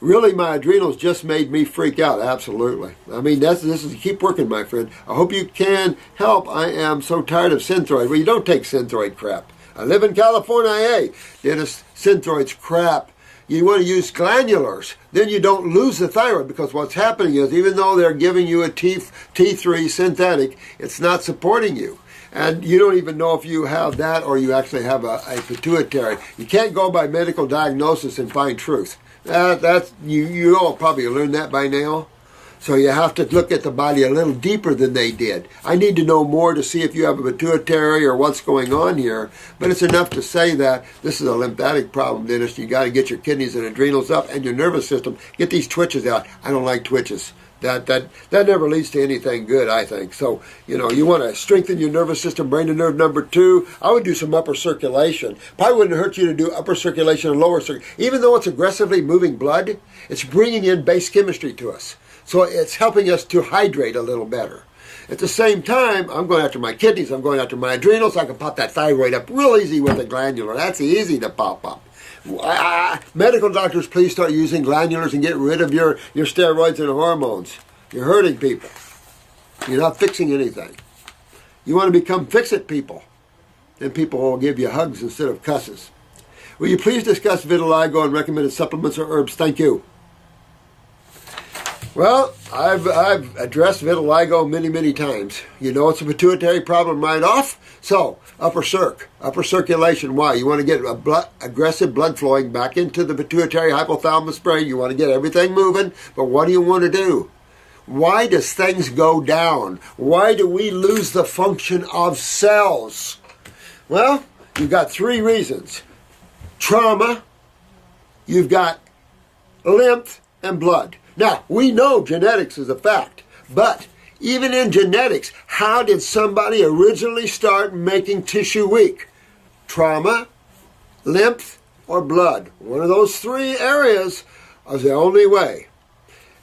Really, my adrenals just made me freak out. Absolutely. I mean, this is keep working, my friend. I hope you can help. I am so tired of Synthroid. Well, you don't take Synthroid crap. I live in California, hey. Dennis, Synthroid's crap. You want to use glandulars. Then you don't lose the thyroid, because what's happening is, even though they're giving you a T3 synthetic, it's not supporting you. And you don't even know if you have that or you actually have a pituitary. You can't go by medical diagnosis and find truth. You all probably learned that by now. So you have to look at the body a little deeper than they did. I need to know more to see if you have a pituitary or what's going on here. But it's enough to say that this is a lymphatic problem, Dennis. You got to get your kidneys and adrenals up and your nervous system. Get these twitches out. I don't like twitches. That never leads to anything good, I think. So, you want to strengthen your nervous system, brain to nerve number 2. I would do some upper circulation. Probably wouldn't hurt you to do upper circulation and lower circulation. Even though it's aggressively moving blood, it's bringing in base chemistry to us. So it's helping us to hydrate a little better. At the same time, I'm going after my kidneys, I'm going after my adrenals. I can pop that thyroid up real easy with a glandular. That's easy to pop up. Medical doctors, please start using glandulars and get rid of your steroids and hormones. You're hurting people. You're not fixing anything. You want to become fix-it people. Then people will give you hugs instead of cusses. Will you please discuss vitiligo and recommended supplements or herbs? Thank you. Well, I've addressed vitiligo many times. It's a pituitary problem right off. So, upper circulation. Why? You want to get aggressive blood flowing back into the pituitary hypothalamus brain. You want to get everything moving. But what do you want to do? Why does things go down? Why do we lose the function of cells? Well, you've got 3 reasons. Trauma, you've got lymph, and blood. Now, we know genetics is a fact, but even in genetics, how did somebody originally start making tissue weak? Trauma, lymph, or blood? One of those 3 areas is the only way.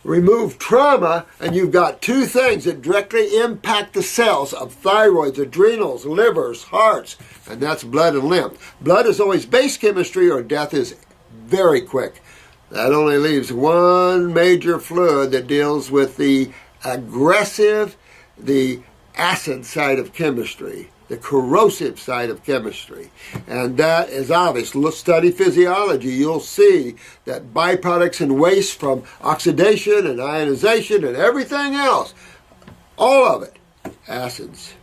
Remove trauma, and you've got 2 things that directly impact the cells of thyroids, adrenals, livers, hearts, and that's blood and lymph. Blood is always base chemistry, or death is very quick. That only leaves one major fluid that deals with the aggressive, the acid side of chemistry, the corrosive side of chemistry. And that is obvious. Study physiology. You'll see that byproducts and waste from oxidation and ionization and everything else, all of it, acids.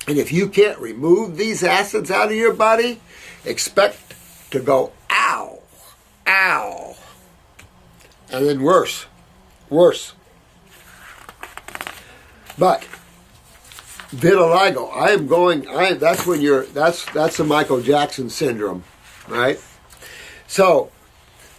And if you can't remove these acids out of your body, expect to go, ow, ow. And then worse. But vitiligo, that's the Michael Jackson syndrome, right? So,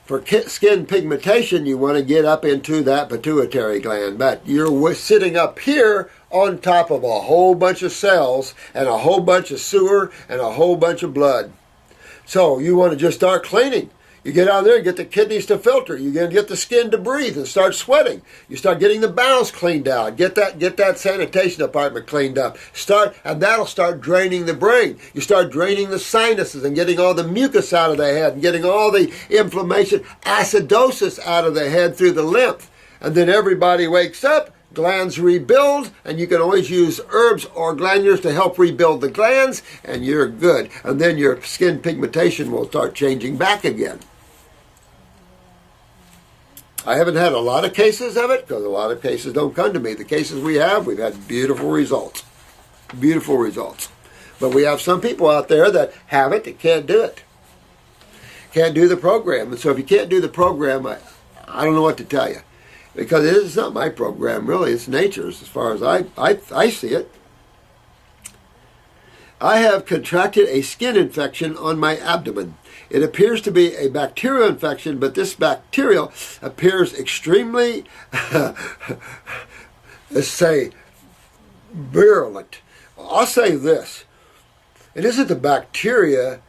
for skin pigmentation, you want to get up into that pituitary gland, but you're sitting up here on top of a whole bunch of cells and a whole bunch of sewer and a whole bunch of blood. So you want to just start cleaning. You get out there and get the kidneys to filter. You get the skin to breathe and start sweating. You start getting the bowels cleaned out. Get that sanitation department cleaned up. And that'll start draining the brain. You start draining the sinuses and getting all the mucus out of the head and getting all the inflammation, acidosis out of the head through the lymph. And then everybody wakes up, glands rebuild, and you can always use herbs or glandulars to help rebuild the glands, and you're good. And then your skin pigmentation will start changing back again. I haven't had a lot of cases of it, because a lot of cases don't come to me. The cases we've had beautiful results. Beautiful results. But we have some people out there that have it, that can't do it. Can't do the program. And so if you can't do the program, I don't know what to tell you. Because it's not my program, really. It's nature's, as far as I see it. I have contracted a skin infection on my abdomen. It appears to be a bacterial infection, but this bacterial appears extremely, let's say, virulent. I'll say this. It isn't the bacteria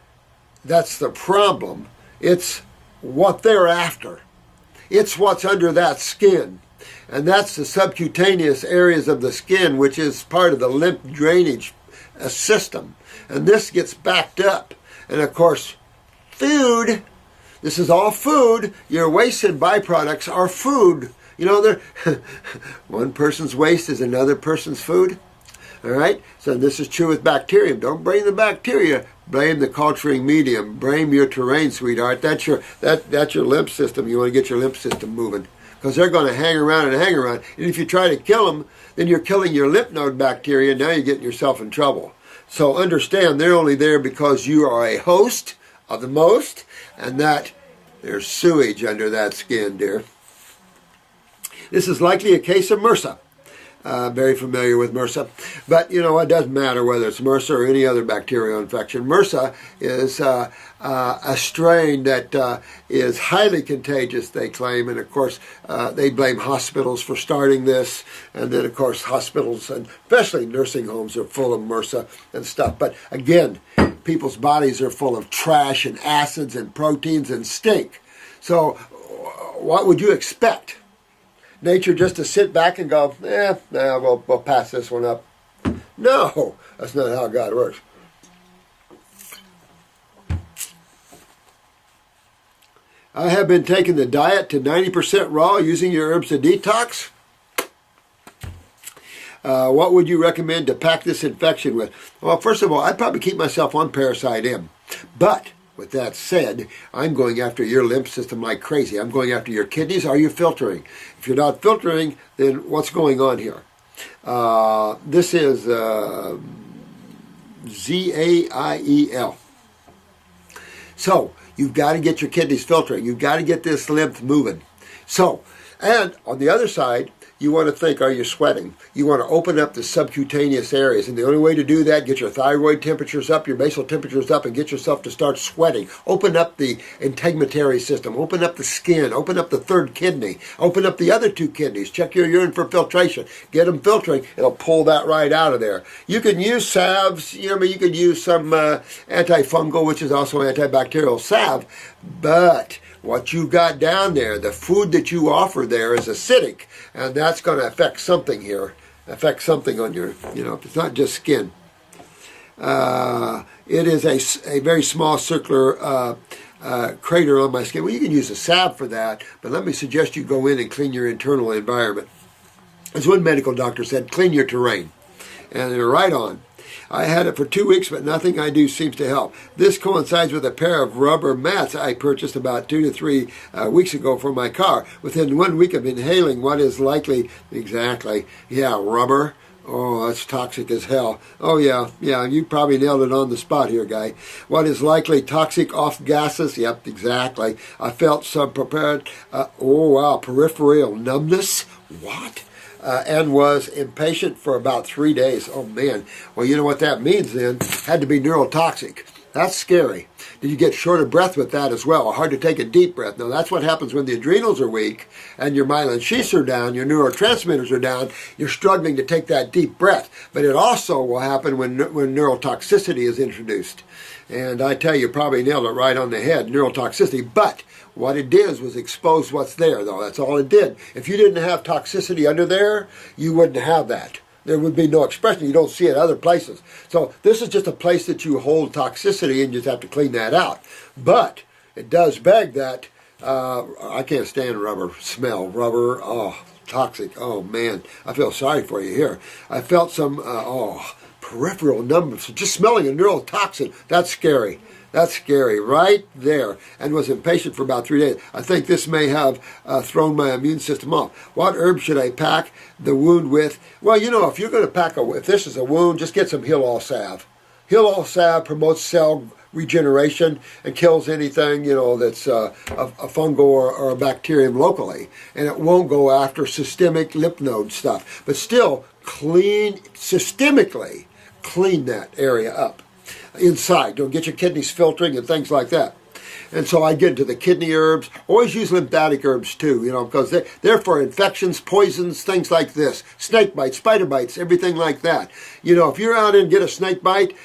that's the problem. It's what they're after. It's what's under that skin. And that's the subcutaneous areas of the skin, which is part of the lymph drainage system. And this gets backed up. And of course, food, This is all food. Your wasted byproducts are food. You know, they're one person's waste is another person's food. All right? So this is true with bacterium. Don't blame the bacteria. Blame the culturing medium. Blame your terrain, sweetheart. That's your lymph system. You want to get your lymph system moving, because they're going to hang around and hang around. And if you try to kill them, then you're killing your lymph node bacteria. Now you're getting yourself in trouble. So understand, they're only there because you are a host of the most, and that there's sewage under that skin, dear. This is likely a case of MRSA. Very familiar with MRSA. But, you know, it doesn't matter whether it's MRSA or any other bacterial infection. MRSA is a strain that is highly contagious, they claim. And, of course, they blame hospitals for starting this. And then, of course, hospitals, and especially nursing homes, are full of MRSA and stuff. But, again, people's bodies are full of trash and acids and proteins and stink. So what would you expect? Nature just to sit back and go, we'll pass this one up. No, that's not how God works. I have been taking the diet to 90% raw, using your herbs to detox. What would you recommend to pack this infection with? Well, first of all, I'd probably keep myself on Parasite M. But with that said, I'm going after your lymph system like crazy. I'm going after your kidneys. Are you filtering? If you're not filtering, then what's going on here? This is ZAIEL. So you've got to get your kidneys filtering. You've got to get this lymph moving. So, and on the other side, you want to think, are you sweating? You want to open up the subcutaneous areas. And the only way to do that, get your thyroid temperatures up, your basal temperatures up, and get yourself to start sweating. Open up the integumentary system. Open up the skin. Open up the third kidney. Open up the other two kidneys. Check your urine for filtration. Get them filtering. It'll pull that right out of there. You can use salves. You could use some antifungal, which is also antibacterial salve. But what you got down there, the food that you offer there, is acidic, and that's going to affect something here, affect something on your, it's not just skin. It is a very small circular crater on my skin. Well, you can use a salve for that, but let me suggest you go in and clean your internal environment. As one medical doctor said, clean your terrain. And they're right on. I had it for 2 weeks, but nothing I do seems to help. This coincides with a pair of rubber mats I purchased about 2 to 3 weeks ago for my car. Within 1 week of inhaling what is likely, rubber. Oh, that's toxic as hell. Oh, yeah, you probably nailed it on the spot here, guy. What is likely toxic off gases? Yep, exactly. I felt some peripheral numbness. What? And was impatient for about 3 days. Oh, man. Well, you know what that means then? Had to be neurotoxic. That's scary. Did you get short of breath with that as well? Hard to take a deep breath. Now, that's what happens when the adrenals are weak and your myelin sheaths are down, your neurotransmitters are down. You're struggling to take that deep breath. But it also will happen when neurotoxicity is introduced. And I tell you, probably nailed it right on the head, neurotoxicity. But what it did was expose what's there, though. That's all it did. If you didn't have toxicity under there, you wouldn't have that. There would be no expression. You don't see it other places. So this is just a place that you hold toxicity, and you just have to clean that out. But it does beg that, I can't stand rubber smell. Rubber, toxic. Oh, man. I feel sorry for you here. I felt some, peripheral numbness. Just smelling a neurotoxin, that's scary. That's scary, right there. And was impatient for about 3 days. I think this may have thrown my immune system off. What herb should I pack the wound with? Well, if you're going to pack if this is a wound, just get some Heal All salve. Heal All salve promotes cell regeneration and kills anything, that's a fungal or a bacterium locally. And it won't go after systemic lymph node stuff. But still, systemically clean that area up. Inside. Don't get your kidneys filtering and things like that. And so I get into the kidney herbs. Always use lymphatic herbs too, because they're for infections, poisons, things like this. Snake bites, spider bites, everything like that. If you're out and get a snake bite,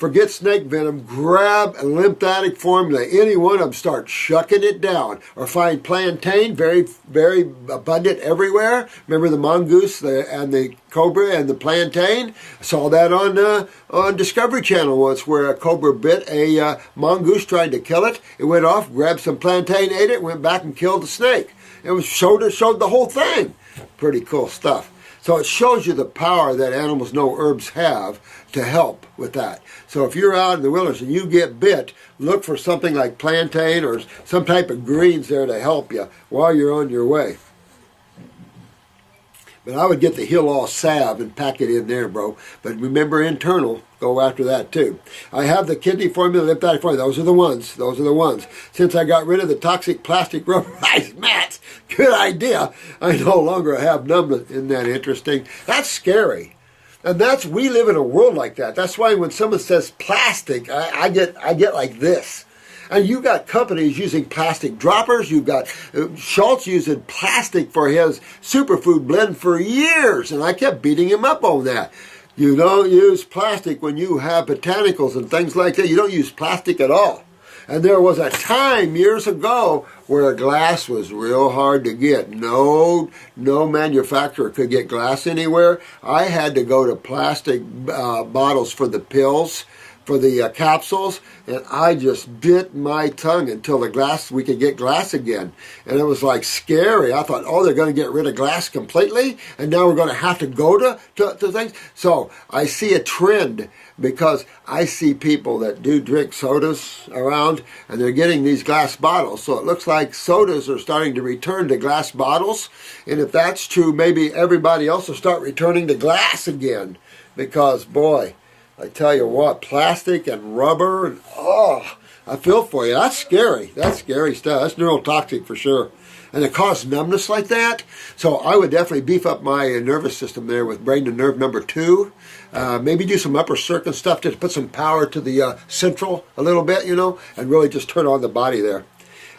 forget snake venom, grab a lymphatic formula. Any one of them, start shucking it down. Or find plantain, very, very abundant everywhere. Remember the mongoose and the cobra and the plantain? I saw that on Discovery Channel once, where a cobra bit a mongoose trying to kill it. It went off, grabbed some plantain, ate it, went back and killed the snake. It showed the whole thing. Pretty cool stuff. So it shows you the power that animals know herbs have to help with that. So if you're out in the wilderness and you get bit, look for something like plantain or some type of greens there to help you while you're on your way. But I would get the Heal All salve and pack it in there, bro. But remember, internal, go after that too. I have the kidney formula, lymphatic formula. Those are the ones. Those are the ones. Since I got rid of the toxic plastic rubberized mats, good idea. I no longer have numbness. Isn't that interesting? That's scary. And we live in a world like that. That's why when someone says plastic, I get like this. And you got companies using plastic droppers. You've got Schultz using plastic for his superfood blend for years. And I kept beating him up on that. You don't use plastic when you have botanicals and things like that. You don't use plastic at all. And there was a time years ago where glass was real hard to get. No manufacturer could get glass anywhere. I had to go to plastic bottles for the pills, for the capsules, and I just bit my tongue until we could get glass again. And it was like scary. I thought, oh, they're going to get rid of glass completely, and now we're going to have to go to things. So I see a trend, because I see people that do drink sodas around, and they're getting these glass bottles. So it looks like sodas are starting to return to glass bottles. And if that's true, maybe everybody else will start returning to glass again. Because, boy, I tell you what, plastic and rubber, and I feel for you. That's scary. That's scary stuff. That's neurotoxic for sure. And it causes numbness like that. So I would definitely beef up my nervous system there with brain to nerve number 2. Maybe do some upper circuit stuff to put some power to the central a little bit, and really just turn on the body there.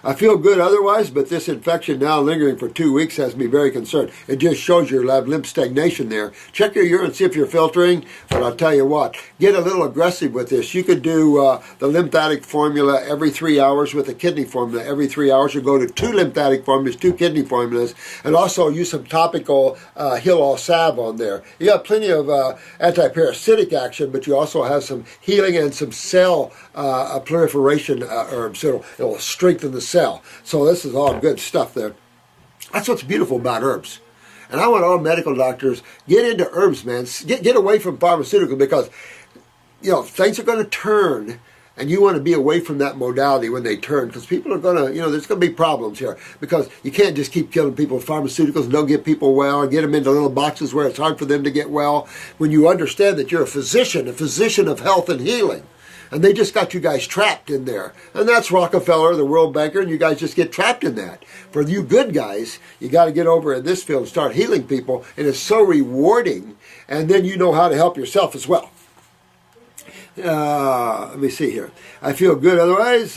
I feel good otherwise, but this infection now lingering for 2 weeks has me very concerned. It just shows you have lymph stagnation there. Check your urine, see if you're filtering, but I'll tell you what, get a little aggressive with this. You could do the lymphatic formula every 3 hours with the kidney formula every 3 hours. You go to 2 lymphatic formulas, 2 kidney formulas, and also use some topical Heal All salve on there. You have plenty of anti-parasitic action, but you also have some healing and some cell proliferation herbs. So it'll strengthen the cell. So this is all good stuff there. That's what's beautiful about herbs. And I want all medical doctors, get into herbs, man. Get away from pharmaceutical, because things are going to turn, and you want to be away from that modality when they turn, because people are going to, there's going to be problems here, because you can't just keep killing people with pharmaceuticals and don't get people well and get them into little boxes where it's hard for them to get well. When you understand that you're a physician of health and healing, and they just got you guys trapped in there. And that's Rockefeller, the World Banker, and you guys just get trapped in that. For you good guys, you got to get over in this field and start healing people, and it's so rewarding, and then you know how to help yourself as well. Let me see here. I feel good otherwise.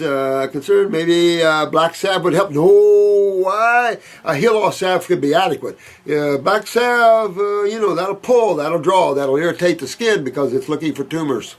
Concerned maybe black salve would help. No, why? A Heal All salve could be adequate. Black salve, that'll pull, that'll draw, that'll irritate the skin because it's looking for tumors.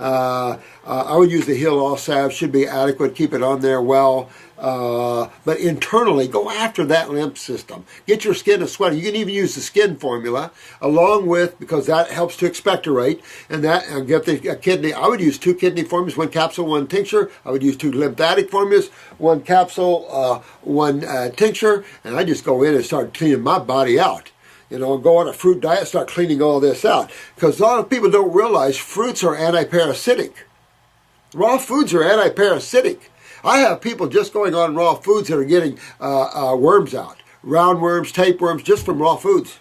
I would use the Heal All salve, should be adequate, keep it on there well. But internally, go after that lymph system. Get your skin to sweat. You can even use the skin formula along with, because that helps to expectorate, and get the kidney. I would use 2 kidney formulas, 1 capsule, 1 tincture. I would use 2 lymphatic formulas, 1 capsule, 1 tincture, and I just go in and start cleaning my body out. Go on a fruit diet, start cleaning all this out. Because a lot of people don't realize fruits are anti-parasitic. Raw foods are anti-parasitic. I have people just going on raw foods that are getting worms out. Roundworms, tapeworms, just from raw foods.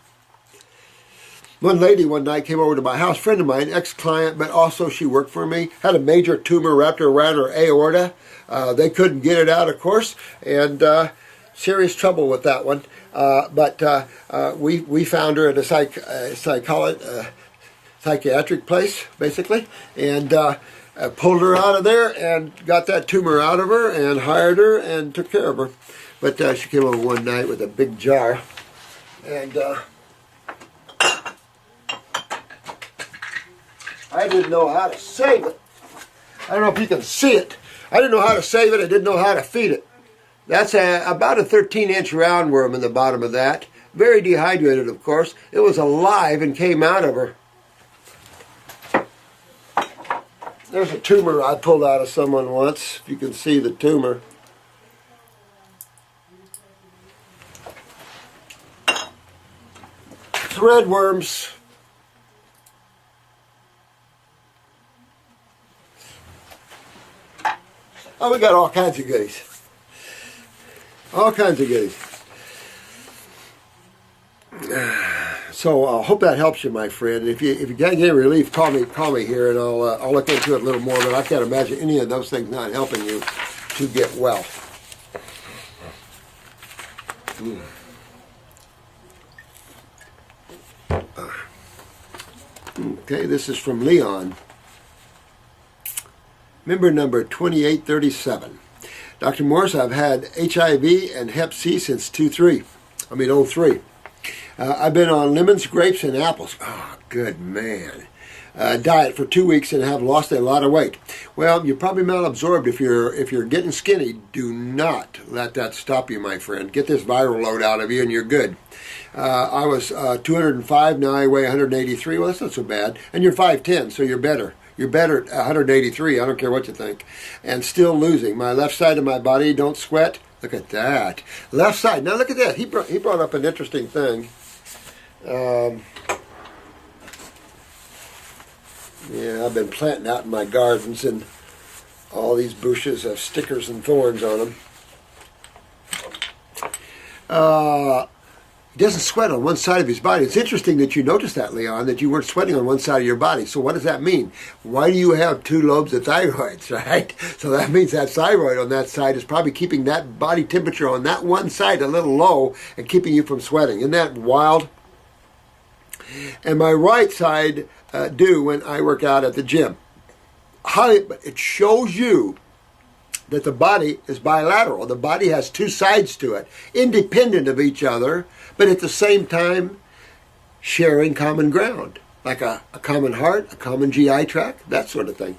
One lady one night came over to my house, friend of mine, ex-client, but also she worked for me, had a major tumor wrapped around her aorta. They couldn't get it out, of course, and serious trouble with that one. But we found her at a psychiatric place, basically, and pulled her out of there and got that tumor out of her and hired her and took care of her. But she came over one night with a big jar, and I I didn't know how to save it. I don't know if you can see it. I didn't know how to save it. I didn't know how to feed it. That's about a 13-inch roundworm in the bottom of that. Very dehydrated, of course. It was alive and came out of her. There's a tumor I pulled out of someone once. If you can see the tumor. Threadworms. Oh, we got all kinds of goodies. All kinds of goodies. So I hope that helps you, my friend. If you got any relief, call me here, and I'll look into it a little more. But I can't imagine any of those things not helping you to get well. Okay, this is from Leon. Member number 2837. Dr. Morse, I've had HIV and Hep C since '03. I've been on lemons, grapes, and apples. Oh, good man. Diet for 2 weeks and have lost a lot of weight. Well, you're probably malabsorbed if you're getting skinny. Do not let that stop you, my friend. Get this viral load out of you and you're good. I was 205, now I weigh 183. Well, that's not so bad. And you're 5'10", so you're better. You're better at 183, I don't care what you think. And still losing. My left side of my body don't sweat. Look at that. Left side. Now look at that. He brought up an interesting thing. Yeah, I've been planting out in my gardens, and all these bushes have stickers and thorns on them. He doesn't sweat on one side of his body. It's interesting that you noticed that, Leon, that you weren't sweating on one side of your body. So what does that mean? Why do you have 2 lobes of thyroids, right? So that means that thyroid on that side is probably keeping that body temperature on that one side a little low and keeping you from sweating. Isn't that wild? And my right side do when I work out at the gym. But it shows you that the body is bilateral. The body has 2 sides to it, independent of each other, but at the same time sharing common ground, like a common heart, a common GI tract, that sort of thing.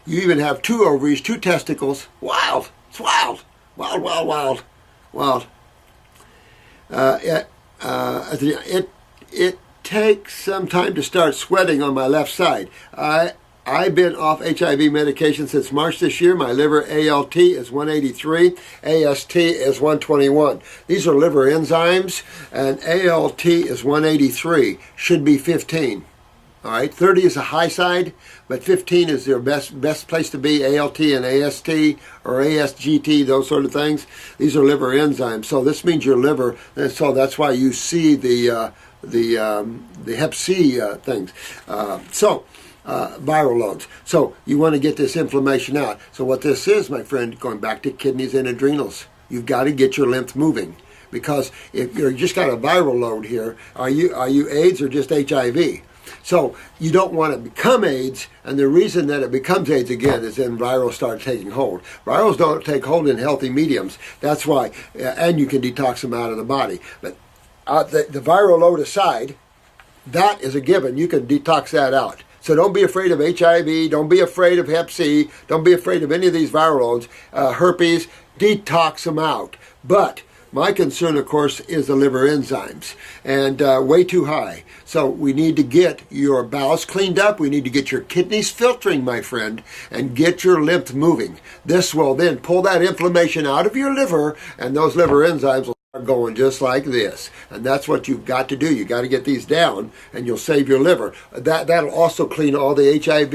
You even have 2 ovaries, 2 testicles. Wild. It's wild. Wild, wild, wild. Wild. It takes some time to start sweating on my left side. I've been off HIV medication since March this year. My liver ALT is 183, AST is 121. These are liver enzymes, and ALT is 183, should be 15. All right, 30 is a high side, but 15 is your best place to be. ALT and AST or ASGT, those sort of things. These are liver enzymes. So this means your liver, and so that's why you see the Hep C things. Viral loads. So you want to get this inflammation out. So what this is, my friend, going back to kidneys and adrenals, you've got to get your lymph moving. Because if you're just got a viral load here, are you AIDS or just HIV? So you don't want to become AIDS, and the reason that it becomes AIDS again is then virals start taking hold. Virals don't take hold in healthy mediums. That's why, and you can detox them out of the body. But the viral load aside, that is a given. You can detox that out. So don't be afraid of HIV. Don't be afraid of Hep C. Don't be afraid of any of these viral loads. Herpes, detox them out. But my concern, of course, is the liver enzymes, and way too high. So we need to get your bowels cleaned up. We need to get your kidneys filtering, my friend, and get your lymph moving. This will then pull that inflammation out of your liver, and those liver enzymes will start going just like this. And that's what you've got to do. You got to get these down, and you'll save your liver. That'll also clean all the HIV,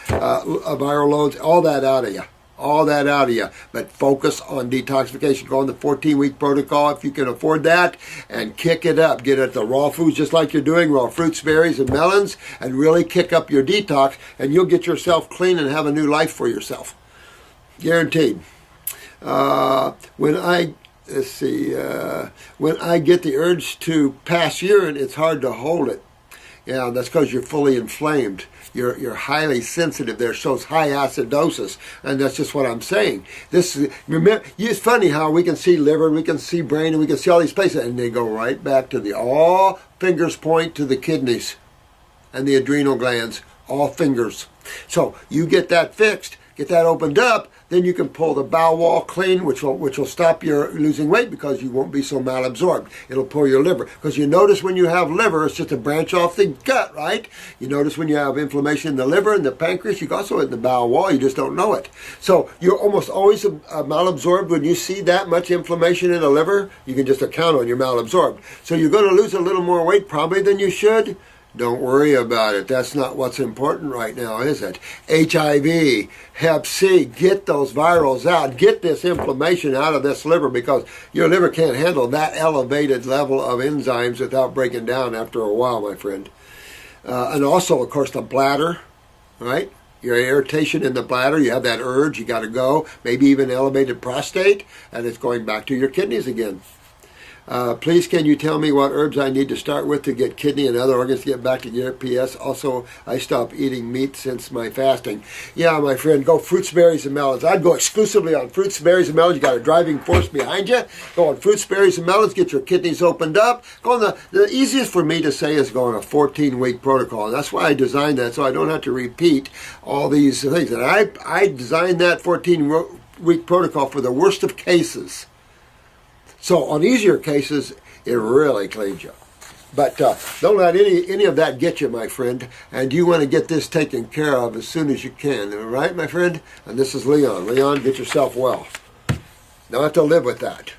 viral loads, all that out of you. All that out of you. But focus on detoxification. Go on the 14-week protocol if you can afford that, and kick it up. Get at the raw foods just like you're doing, raw fruits, berries, and melons, and really kick up your detox, and you'll get yourself clean and have a new life for yourself. Guaranteed. When I get the urge to pass urine, it's hard to hold it. Yeah, that's because you're fully inflamed. You're highly sensitive. There shows high acidosis, and that's just what I'm saying. Remember, it's funny how we can see liver, and we can see brain, and we can see all these places, and they go right back to all fingers point to the kidneys. and the adrenal glands, all fingers. So you get that fixed, get that opened up, then you can pull the bowel wall clean, which will stop your losing weight because you won't be so malabsorbed. It'll pull your liver. Because you notice when you have liver, it's just a branch off the gut, right? You notice when you have inflammation in the liver and the pancreas, you also in the bowel wall, you just don't know it. So you're almost always malabsorbed when you see that much inflammation in the liver. You can just account on you're malabsorbed. So you're going to lose a little more weight probably than you should. Don't worry about it. That's not what's important right now, is it? HIV, Hep C, get those virals out. Get this inflammation out of this liver because your liver can't handle that elevated level of enzymes without breaking down after a while, my friend. And also, of course, the bladder, right? Your irritation in the bladder, you have that urge, you got to go. Maybe even elevated prostate, and it's going back to your kidneys again. Please, can you tell me what herbs I need to start with to get kidney and other organs to get back to your PS? Also, I stopped eating meat since my fasting. Yeah, my friend, go fruits, berries, and melons. I'd go exclusively on fruits, berries, and melons. You got a driving force behind you. Go on fruits, berries, and melons. Get your kidneys opened up. Go on the easiest for me to say is go on a 14-week protocol. And that's why I designed that, so I don't have to repeat all these things. And I designed that 14-week protocol for the worst of cases. So on easier cases, it really cleans you. But don't let any of that get you, my friend. And you want to get this taken care of as soon as you can. All right, my friend? And this is Leon. Leon, get yourself well. Don't have to live with that.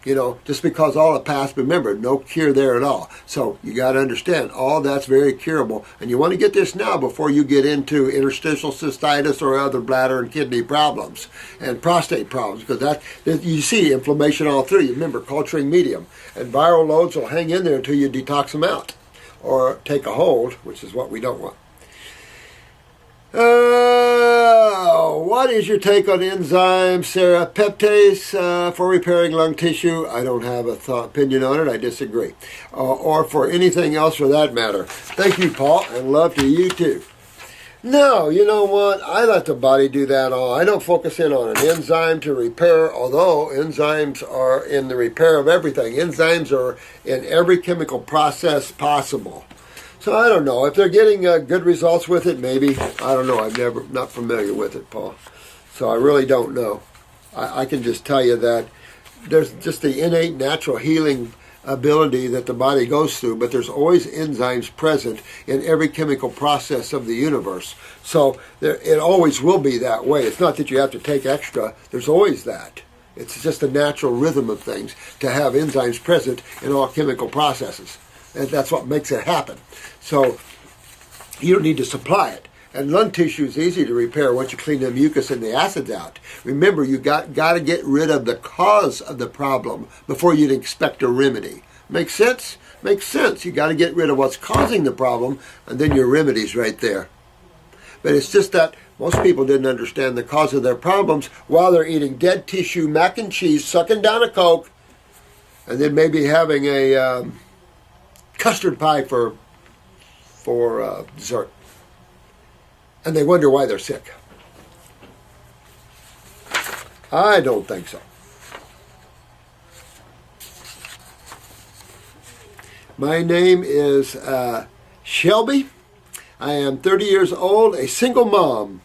You know, just because all the past, remember, no cure there at all. So you got to understand, all that's very curable. And you want to get this now before you get into interstitial cystitis or other bladder and kidney problems and prostate problems. Because you see inflammation all through. You remember, culturing medium. And viral loads will hang in there until you detox them out. Or take a hold, which is what we don't want. What is your take on enzyme serrapeptase for repairing lung tissue? I don't have opinion on it. I disagree. Or for anything else for that matter. Thank you, Paul, and love to you too. No, you know what? I let the body do that all. I don't focus in on an enzyme to repair, although enzymes are in the repair of everything. Enzymes are in every chemical process possible. So I don't know. If they're getting good results with it, maybe. I don't know. I'm not familiar with it, Paul. So I really don't know. I can just tell you that there's just the innate natural healing ability that the body goes through, but there's always enzymes present in every chemical process of the universe. So it always will be that way. It's not that you have to take extra. There's always that. It's just a natural rhythm of things to have enzymes present in all chemical processes. And that's what makes it happen. So you don't need to supply it. And lung tissue is easy to repair once you clean the mucus and the acids out. Remember, you got to get rid of the cause of the problem before you'd expect a remedy. Make sense? Makes sense. You got to get rid of what's causing the problem, and then your remedy's right there. But it's just that most people didn't understand the cause of their problems while they're eating dead tissue, mac and cheese, sucking down a Coke, and then maybe having a custard pie for dessert. And they wonder why they're sick. I don't think so. My name is Shelby. I am 30 years old, a single mom,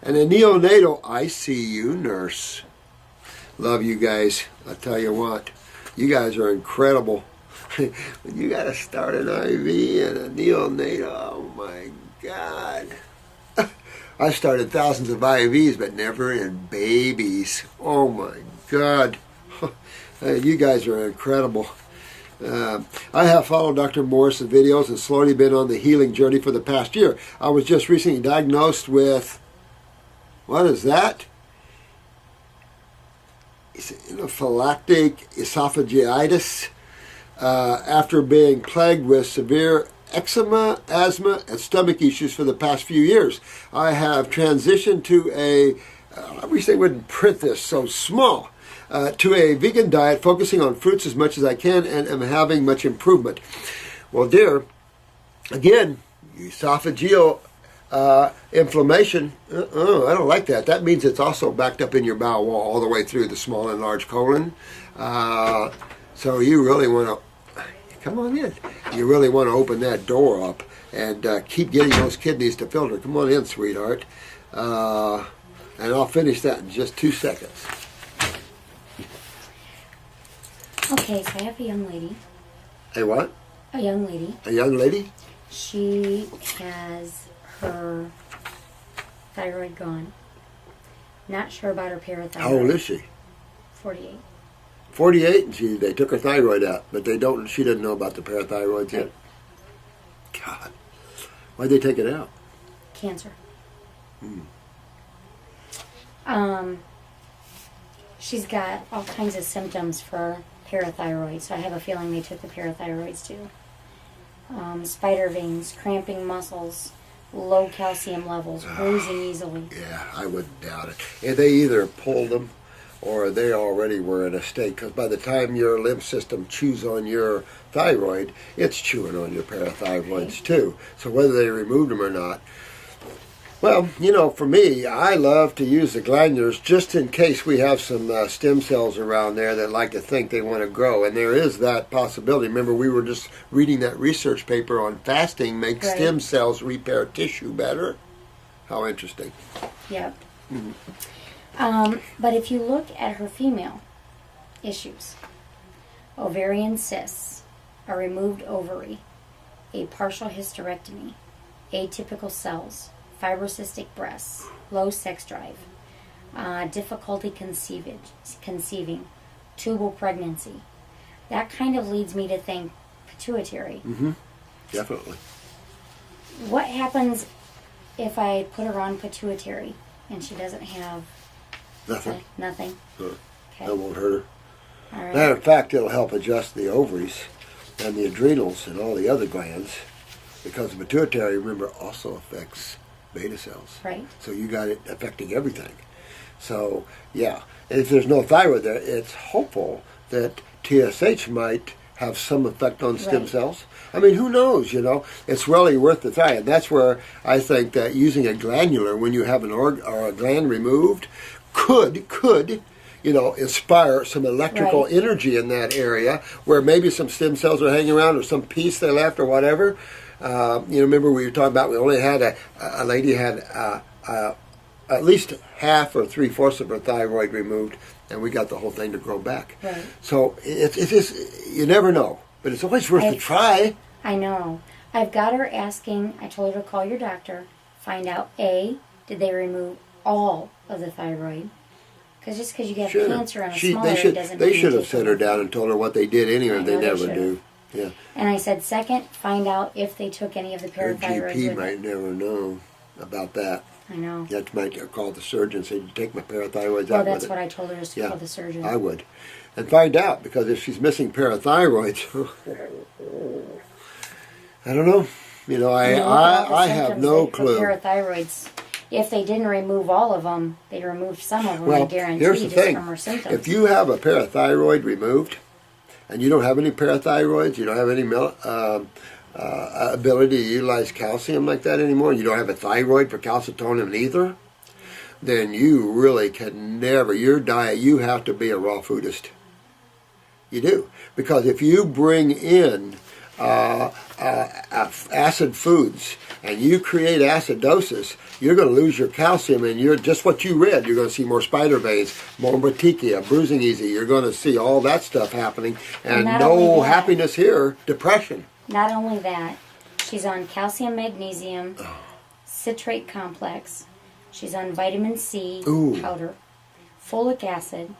and a neonatal ICU nurse. Love you guys. I'll tell you what, you guys are incredible. When you got to start an IV and a neonatal, oh my God. I started thousands of IVs, but never in babies. Oh my God. You guys are incredible. I have followed Dr. Morris's videos and slowly been on the healing journey for the past year. I was just recently diagnosed with, what is that? Anaphylactic esophagitis after being plagued with severe eczema, asthma, and stomach issues for the past few years. I have transitioned to I wish they wouldn't print this so small, to a vegan diet focusing on fruits as much as I can and am having much improvement. Well, dear, again, esophageal inflammation, I don't like that. That means it's also backed up in your bowel wall all the way through the small and large colon. So you really want to Come on in. You really want to open that door up and keep getting those kidneys to filter. Come on in, sweetheart. And I'll finish that in just 2 seconds. Okay, so I have a young lady. Hey, what? A young lady. A young lady? She has her thyroid gone. Not sure about her parathyroid. How old is she? 48. 48, and they took her thyroid out, but she didn't know about the parathyroids yet. God. Why'd they take it out? Cancer. She's got all kinds of symptoms for parathyroid, so I have a feeling they took the parathyroids too. Spider veins, cramping muscles, low calcium levels, bruising easily. Yeah, I wouldn't doubt it. And they either pulled them or they already were in a state, because by the time your lymph system chews on your thyroid, it's chewing on your parathyroids too. So whether they removed them or not, well, you know, for me, I love to use the glandulars just in case we have some stem cells around there that like to think they want to grow. And there is that possibility. Remember, we were just reading that research paper on fasting makes stem cells repair tissue better. How interesting. Yep. But if you look at her female issues, ovarian cysts, a removed ovary, a partial hysterectomy, atypical cells, fibrocystic breasts, low sex drive, difficulty conceiving, tubal pregnancy. That kind of leads me to think pituitary. Definitely. What happens if I put her on pituitary and she doesn't have Nothing. Nothing? Okay. Okay. That won't hurt her. All right. Matter of fact, it'll help adjust the ovaries and the adrenals and all the other glands, because the pituitary, remember, also affects beta cells. Right. So you got it affecting everything. So, yeah. And if there's no thyroid there, it's hopeful that TSH might have some effect on stem cells. I mean, who knows, you know? It's really worth the try. And that's where I think that using a glandular when you have an or a gland removed could, you know, inspire some electrical energy in that area where maybe some stem cells are hanging around or some piece they left or whatever. You know, remember we were talking about we only had a lady had at least half or 3/4 of her thyroid removed, and we got the whole thing to grow back. Right. So it's just, you never know, but it's always worth a try. I know. I've got her asking, I told her to call your doctor, find out, A, did they remove all of the thyroid? Because just because you get cancer in a small area doesn't mean they should have set her down and told her what they did anyway. They never do. Yeah. And I said, second, find out if they took any of the Her parathyroids. GP might never know about that. I know. You might call the surgeon and say, "You take my parathyroids out." Well, that's what I told her, is to call the surgeon. I would. And find out, because if she's missing parathyroids, I don't know. You know, I have no clue. Parathyroids, if they didn't remove all of them, they removed some of them, Well, I guarantee, here's the just thing. from her symptoms. If you have a parathyroid removed, and you don't have any parathyroids, you don't have any ability to utilize calcium like that anymore, you don't have a thyroid for calcitonin either, then you really can never, your diet, you have to be a raw foodist. You do. Because if you bring in acid foods and you create acidosis, you're going to lose your calcium, and you're just what you read. You're going to see more spider veins, more reticia, bruising easy. You're going to see all that stuff happening, and no happiness here, depression. Not only that, she's on calcium magnesium citrate complex. She's on vitamin C powder, folic acid.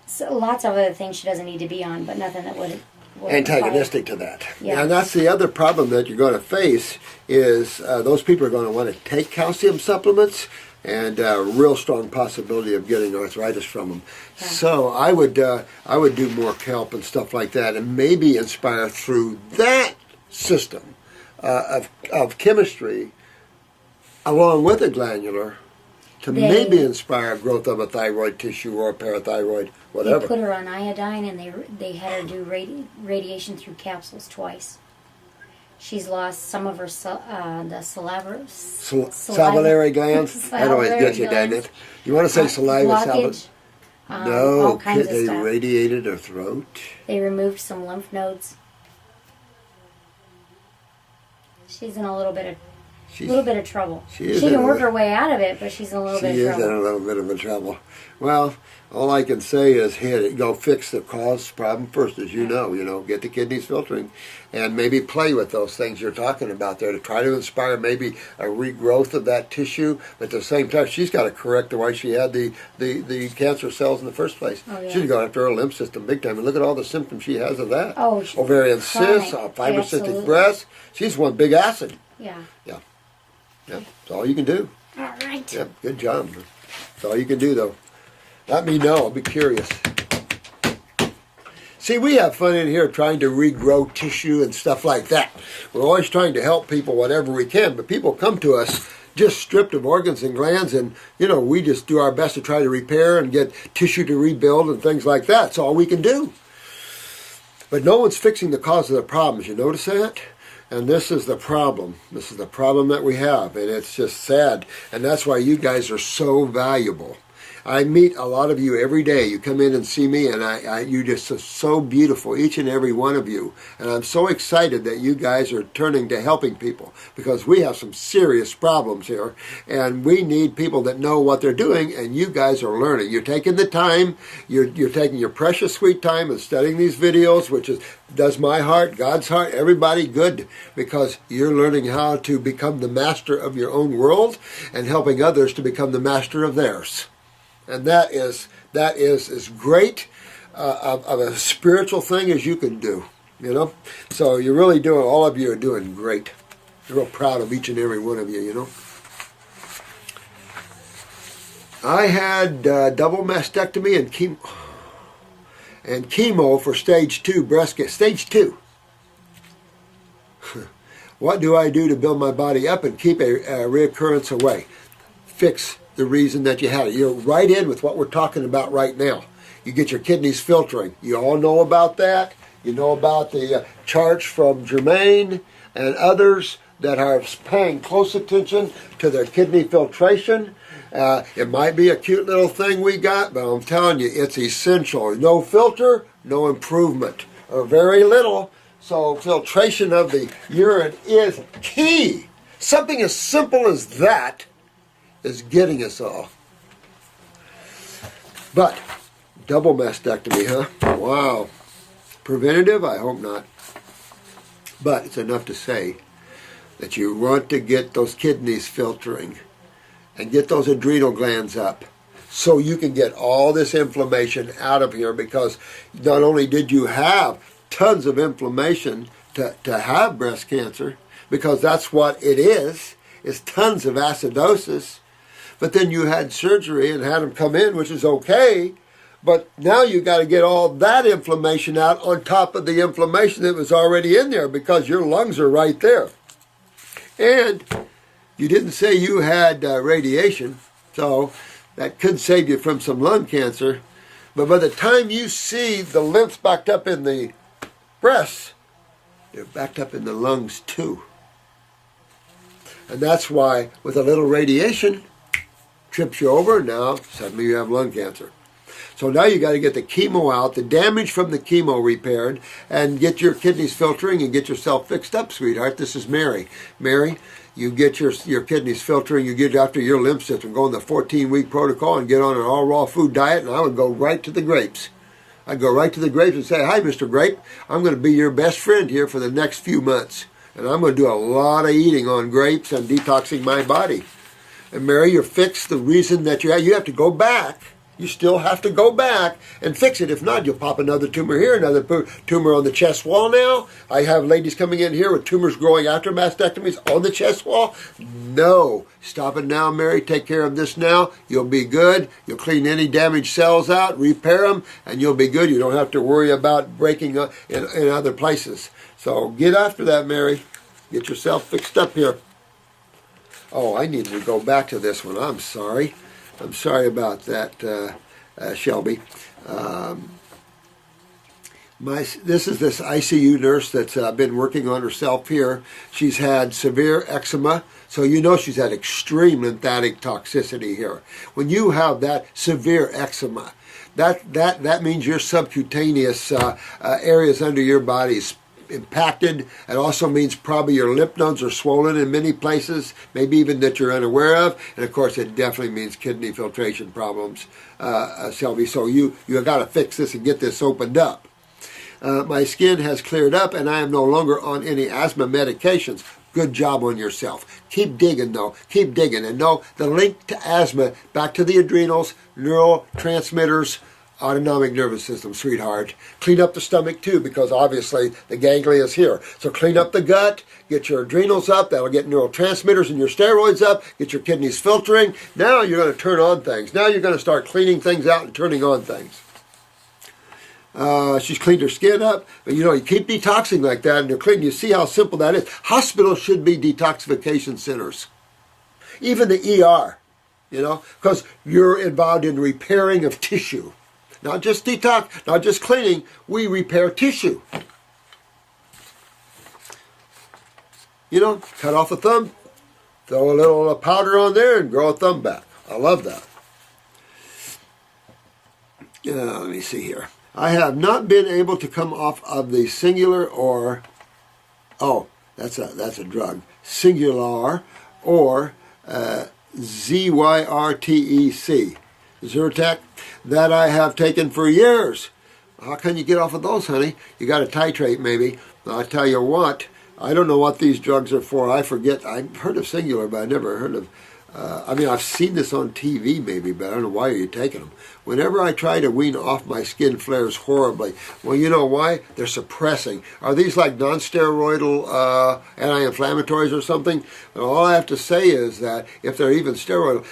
So lots of other things she doesn't need to be on, but nothing that would antagonistic to that. Yeah. And that's the other problem that you're going to face is those people are going to want to take calcium supplements, and a real strong possibility of getting arthritis from them. Yeah. So I would do more kelp and stuff like that, and maybe inspire through that system of chemistry, along with a glandular, to maybe inspire growth of a thyroid tissue or a parathyroid, whatever. They put her on iodine, and they had her do radiation through capsules twice. She's lost some of her salivary glands. That always gets you, doesn't it? You want to say saliva? Blockage. all kinds of they stuff. radiated her throat. They removed some lymph nodes. She's in a little bit of trouble. She can work her way out of it, but she's in a little bit of trouble. She is in a little bit of trouble. Well, all I can say is go fix the cause problem first, as you know, get the kidneys filtering and maybe play with those things you're talking about there to try to inspire maybe a regrowth of that tissue. But at the same time, she's got to correct the way she had the cancer cells in the first place. Oh, yeah. She's going after her lymph system big time. And look at all the symptoms she has of that. Oh, ovarian cysts, fibrocystic breast. She's one big acid. Yeah. Yeah. That's all you can do. All right. Yeah, good job. That's all you can do, though. Let me know. I'll be curious. See, we have fun in here trying to regrow tissue and stuff like that. We're always trying to help people whatever we can, but people come to us just stripped of organs and glands, and, we just do our best to try to repair and get tissue to rebuild and things like that. That's all we can do. But no one's fixing the cause of the problems. You notice that? And this is the problem. This is the problem that we have, and it's just sad. And that's why you guys are so valuable. I meet a lot of you every day. You come in and see me, and you just are so beautiful, each and every one of you. And I'm so excited that you guys are turning to helping people, because we have some serious problems here, and we need people that know what they're doing, and you guys are learning. You're taking the time, you're taking your precious sweet time and studying these videos, which does my heart, God's heart, everybody good, because you're learning how to become the master of your own world and helping others to become the master of theirs. And that is as great of a spiritual thing as you can do, So you're really all of you are doing great. I'm real proud of each and every one of you, I had double mastectomy and chemo for stage 2 breast cancer. Stage 2. What do I do to build my body up and keep a reoccurrence away? Fix the reason that you had it. You're right in with what we're talking about right now. You get your kidneys filtering. You all know about that. You know about the charts from Germain and others that are paying close attention to their kidney filtration. It might be a cute little thing we got, but I'm telling you, it's essential. No filter, no improvement, or very little. So filtration of the urine is key. Something as simple as that is getting us all. But double mastectomy, huh? Wow. Preventative? I hope not. But it's enough to say that you want to get those kidneys filtering and get those adrenal glands up so you can get all this inflammation out of here, because not only did you have tons of inflammation to have breast cancer, because that's what it is tons of acidosis. But then you had surgery and had them come in, which is okay. But now you got to get all that inflammation out on top of the inflammation that was already in there, because your lungs are right there. And you didn't say you had radiation, so that could save you from some lung cancer. But by the time you see the lymphs backed up in the breasts, they're backed up in the lungs too. And that's why with a little radiation, trips you over, now suddenly you have lung cancer. So now you got to get the chemo out, the damage from the chemo repaired, and get your kidneys filtering and get yourself fixed up, sweetheart. This is Mary. Mary, you get your kidneys filtering, you get after your lymph system, go on the 14-week protocol and get on an all-raw food diet, and I would go right to the grapes. I'd go right to the grapes and say, hi, Mr. Grape, I'm going to be your best friend here for the next few months. And I'm going to do a lot of eating on grapes and detoxing my body. And Mary, you're fixed. The reason that you have to go back. You still have to go back and fix it. If not, you'll pop another tumor here, another tumor on the chest wall now. I have ladies coming in here with tumors growing after mastectomies on the chest wall. No. Stop it now, Mary. Take care of this now. You'll be good. You'll clean any damaged cells out, repair them, and you'll be good. You don't have to worry about breaking in other places. So get after that, Mary. Get yourself fixed up here. Oh, I need to go back to this one. I'm sorry. I'm sorry about that, Shelby. This is this ICU nurse that's been working on herself here. She's had severe eczema, so you know she's had extreme lymphatic toxicity here. When you have that severe eczema, that means your subcutaneous areas under your body is impacted. It also means probably your lymph nodes are swollen in many places, maybe even that you're unaware of. And of course, it definitely means kidney filtration problems, Shelby. So you got to fix this and get this opened up. My skin has cleared up, and I am no longer on any asthma medications. Good job on yourself. Keep digging, though. Keep digging. And know the link to asthma back to the adrenals, neurotransmitters, autonomic nervous system, sweetheart. Clean up the stomach, too, because obviously the ganglia is here. So clean up the gut, get your adrenals up. That'll get neurotransmitters and your steroids up, get your kidneys filtering. Now you're going to turn on things. Now you're going to start cleaning things out and turning on things. She's cleaned her skin up. But you keep detoxing like that and you're clean. You see how simple that is. Hospitals should be detoxification centers. Even the ER, because you're involved in repairing of tissue. Not just detox, not just cleaning, we repair tissue. Cut off a thumb, throw a little powder on there and grow a thumb back. I love that. Let me see here. I have not been able to come off of the singular or, that's a drug, Singular or Zyrtec, Zyrtec, that I have taken for years. How can you get off of those, honey? You got to titrate, maybe. I'll tell you what, I don't know what these drugs are for. I forget. I've heard of Singular, but I never heard of, I've seen this on TV maybe, but I don't know why you're taking them. Whenever I try to wean off, my skin flares horribly. Well, you know why? They're suppressing. Are these like non-steroidal anti-inflammatories or something? Well, all I have to say is that if they're even steroidal,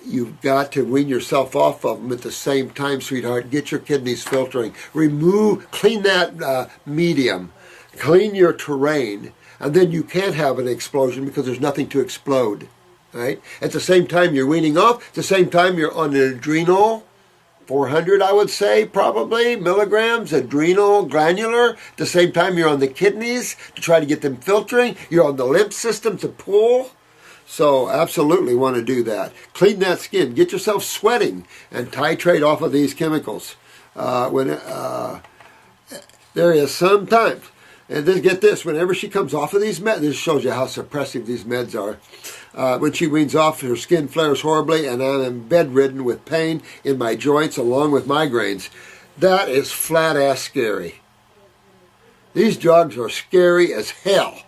you've got to wean yourself off of them at the same time, sweetheart. Get your kidneys filtering. Clean that medium. Clean your terrain. And then you can't have an explosion because there's nothing to explode. Right? At the same time you're weaning off. At the same time you're on an adrenal. 400, I would say, probably, milligrams, adrenal, granular. At the same time you're on the kidneys to try to get them filtering. You're on the lymph system to pull. So absolutely want to do that. Clean that skin. Get yourself sweating and titrate off of these chemicals. There is sometimes, and then get this, whenever she comes off of these meds, this shows you how suppressive these meds are. When she weans off, her skin flares horribly, and I'm bedridden with pain in my joints along with migraines. That is flat-ass scary. These drugs are scary as hell.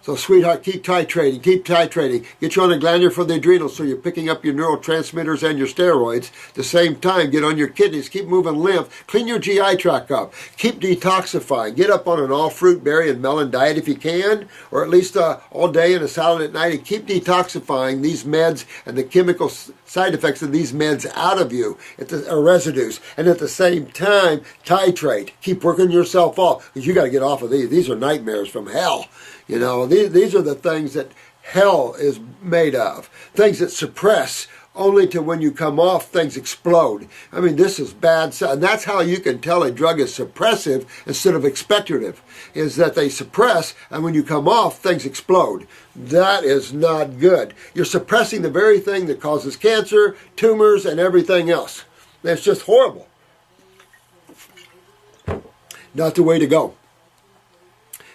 So, sweetheart, keep titrating, keep titrating. Get you on a glandular for the adrenals so you're picking up your neurotransmitters and your steroids. At the same time, get on your kidneys, keep moving lymph, clean your GI tract up, keep detoxifying. Get up on an all-fruit, berry, and melon diet if you can, or at least all day and a salad at night, and keep detoxifying these meds and the chemical side effects of these meds out of you, or residues. And at the same time, titrate. Keep working yourself off, because you got to get off of these. These are nightmares from hell. These are the things that hell is made of. Things that suppress only to when you come off, things explode. This is bad. And that's how you can tell a drug is suppressive instead of expectorative, is that they suppress, and when you come off, things explode. That is not good. You're suppressing the very thing that causes cancer, tumors, and everything else. It's just horrible. Not the way to go.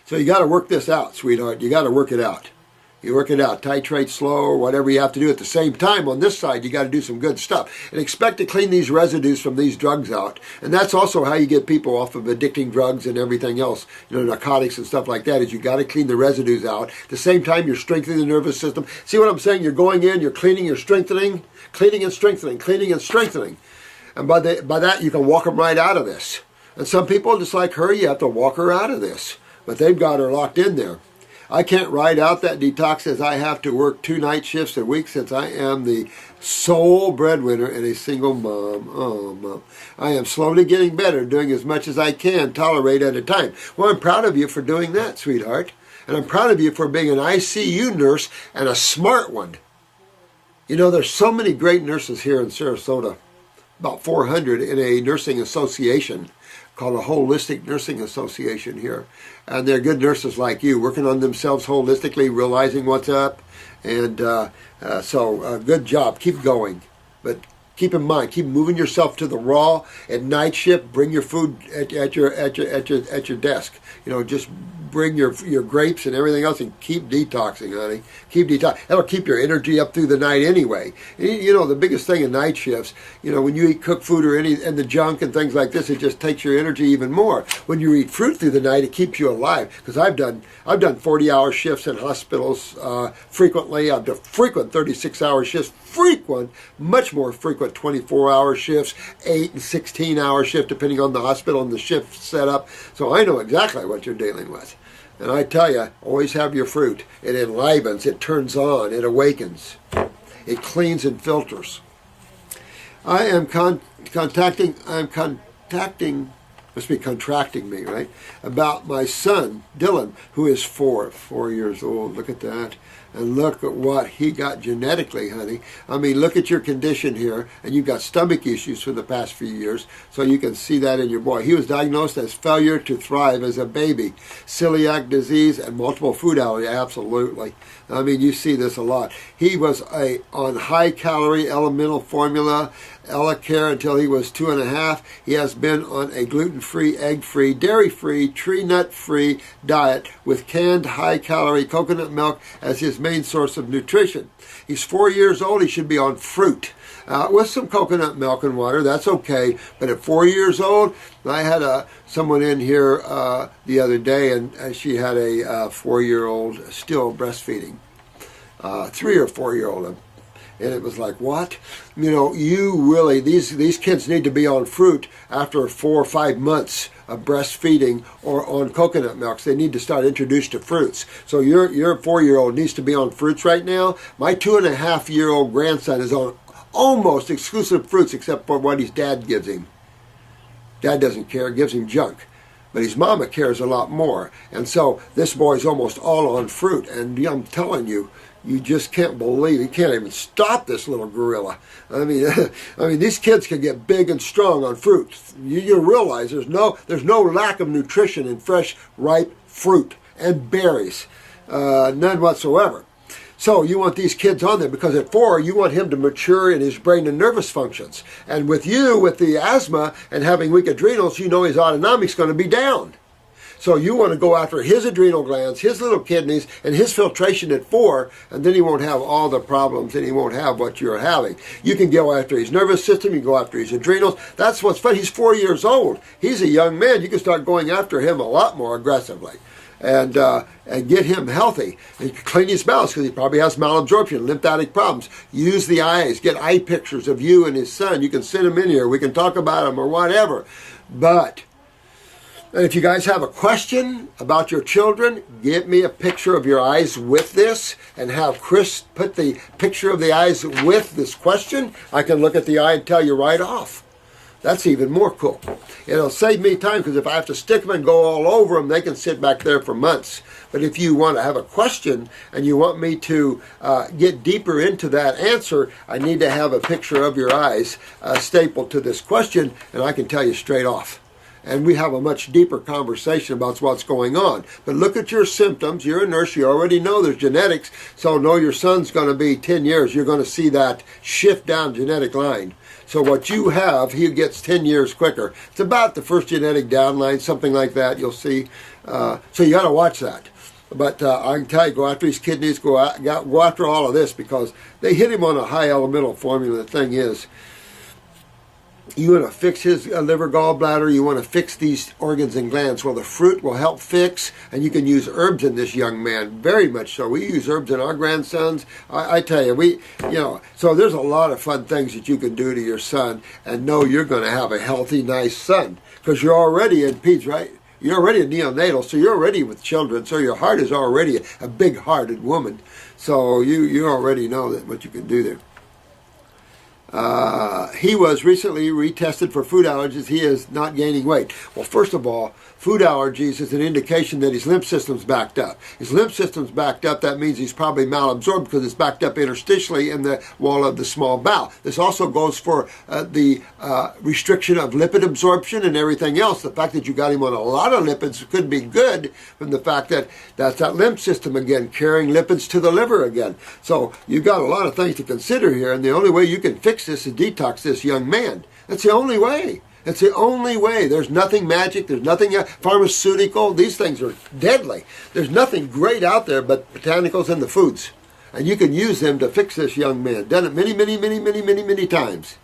So you got to work this out, sweetheart. You got to work it out. You work it out. Titrate slow or whatever you have to do. At the same time, on this side, you got to do some good stuff. And expect to clean these residues from these drugs out. And that's also how you get people off of addicting drugs and everything else. Narcotics and stuff like that, is you got to clean the residues out. At the same time, you're strengthening the nervous system. See what I'm saying? You're going in, you're cleaning, you're strengthening, cleaning and strengthening, cleaning and strengthening. And by that, you can walk them right out of this. And some people, just like her, you have to walk her out of this. But they've got her locked in there. I can't ride out that detox as I have to work 2 night shifts a week since I am the sole breadwinner and a single mom. Oh, Mom. I am slowly getting better, doing as much as I can tolerate at a time. Well, I'm proud of you for doing that, sweetheart. And I'm proud of you for being an ICU nurse and a smart one. There's so many great nurses here in Sarasota. About 400 in a nursing association called a Holistic Nursing Association here. And they're good nurses like you, working on themselves holistically, realizing what's up. And so good job. Keep going. But Keep in mind, keep moving yourself to the raw. At night shift, bring your food at your desk. Just bring your grapes and everything else, and keep detoxing, honey. Keep detox. That'll keep your energy up through the night anyway. The biggest thing in night shifts, when you eat cooked food and the junk and things like this, it just takes your energy even more. When you eat fruit through the night, it keeps you alive. Because I've done 40-hour shifts in hospitals frequently. I've done frequent 36-hour shifts. Much more frequent 24-hour shifts, 8 and 16-hour shift, depending on the hospital and the shift setup. So I know exactly what you're dealing with. And I tell you, always have your fruit. It enlivens, it turns on, it awakens. It cleans and filters. I am contracting, must be contracting me, right? About my son, Dylan, who is 4 years old. Look at that. And look at what he got genetically, honey. I mean, look at your condition here. And you've got stomach issues for the past few years. So you can see that in your boy. He was diagnosed as failure to thrive as a baby. Celiac disease and multiple food allergy. Absolutely. I mean, you see this a lot. He was on high-calorie elemental formula, EleCare, until he was 2.5. He has been on a gluten-free, egg-free, dairy-free, tree nut-free diet with canned high-calorie coconut milk as his main source of nutrition. He's 4 years old. He should be on fruit with some coconut milk and water. That's okay. But at 4 years old, I had someone in here the other day, and she had a 4-year-old still breastfeeding, 3 or 4-year-old. And it was like, what? These kids need to be on fruit after 4 or 5 months of breastfeeding or on coconut milks. They need to start introduced to fruits. So your 4-year-old needs to be on fruits right now. My 2.5-year-old grandson is on almost exclusive fruits except for what his dad gives him. Dad doesn't care, gives him junk. But his mama cares a lot more. And so this boy's almost all on fruit. And I'm telling you, you just can't believe he can't even stop this little gorilla. I mean, these kids can get big and strong on fruit. You realize there's no lack of nutrition in fresh, ripe fruit and berries, none whatsoever. So you want these kids on there because at 4, you want him to mature in his brain and nervous functions. And with the asthma and having weak adrenals, his autonomic's going to be down. So you want to go after his adrenal glands, his little kidneys, and his filtration at 4, and then he won't have all the problems and he won't have what you're having. You can go after his nervous system, you can go after his adrenals. That's what's fun. He's 4 years old. He's a young man. You can start going after him a lot more aggressively. And get him healthy. And clean his bowels because he probably has malabsorption, lymphatic problems. Use the eyes. Get eye pictures of you and his son. You can send them in here. We can talk about them or whatever. And if you guys have a question about your children, give me a picture of your eyes with this and have Chris put the picture of the eyes with this question. I can look at the eye and tell you right off. That's even more cool. It'll save me time because if I have to stick them and go all over them, they can sit back there for months. But if you want to have a question and you want me to get deeper into that answer, I need to have a picture of your eyes stapled to this question, and I can tell you straight off. And we have a much deeper conversation about what's going on. But look at your symptoms. You're a nurse. You already know there's genetics. So know your son's going to be 10 years. You're going to see that shift down genetic line. So what you have, he gets 10 years quicker. It's about the first genetic downline, something like that. You'll see. So you got to watch that. But I can tell you, go after his kidneys, go after all of this because they hit him on a high elemental formula. The thing is, you want to fix his liver, gallbladder. You want to fix these organs and glands. Well, the fruit will help fix, and you can use herbs in this young man, very much so. We use herbs in our grandsons. I tell you, so there's a lot of fun things that you can do to your son and know you're going to have a healthy, nice son because you're already in peds, right? You're already a neonatal, so you're already with children, so your heart is already a big-hearted woman. So you already know that what you can do there. He was recently retested for food allergies. He is not gaining weight. Well, first of all, food allergies is an indication that his lymph system's backed up. His lymph system's backed up. That means he's probably malabsorbed because it's backed up interstitially in the wall of the small bowel. This also goes for the restriction of lipid absorption and everything else. The fact that you got him on a lot of lipids could be good from the fact that that's that lymph system again, carrying lipids to the liver again. So you've got a lot of things to consider here, and the only way you can fix fix this and detox this young man. That's the only way. It's the only way. There's nothing magic. There's nothing pharmaceutical. These things are deadly. There's nothing great out there but botanicals and the foods. And you can use them to fix this young man. Done it many, many, many, many, many, many times.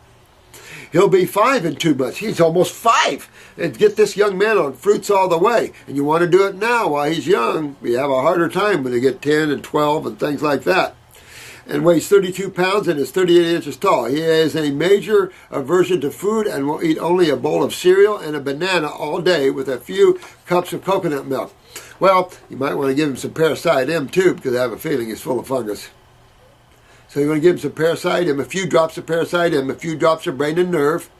He'll be 5 in 2 months. He's almost 5. And get this young man on fruits all the way. And you want to do it now while he's young. You have a harder time when they get 10 and 12 and things like that. And weighs 32 pounds and is 38 inches tall. He has a major aversion to food and will eat only a bowl of cereal and a banana all day with a few cups of coconut milk. Well, you might want to give him some Parasite M too, because I have a feeling he's full of fungus. So you want to give him some Parasite M, a few drops of Parasite M, a few drops of brain and nerve,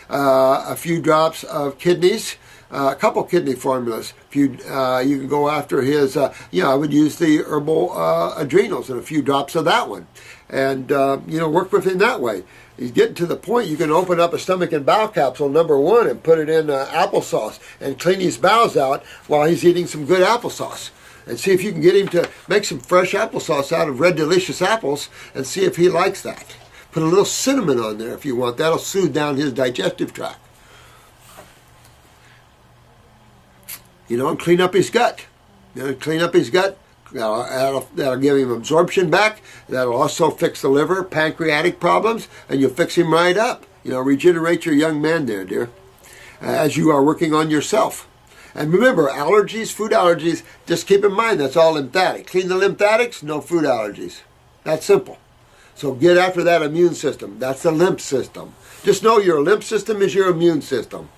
a few drops of kidneys, a couple kidney formulas. You can go after his, I would use the herbal adrenals and a few drops of that one. And, work with him that way. He's getting to the point you can open up a stomach and bowel capsule, #1, and put it in applesauce and clean his bowels out while he's eating some good applesauce. And see if you can get him to make some fresh applesauce out of Red Delicious apples and see if he likes that. Put a little cinnamon on there if you want. That'll soothe down his digestive tract. And clean up his gut. Clean up his gut. That'll give him absorption back. That'll also fix the liver, pancreatic problems, and you'll fix him right up. Regenerate your young man there, dear, as you are working on yourself. And remember, allergies, food allergies, just keep in mind that's all lymphatic. Clean the lymphatics, no food allergies. That's simple. So get after that immune system. That's the lymph system. Just know your lymph system is your immune system.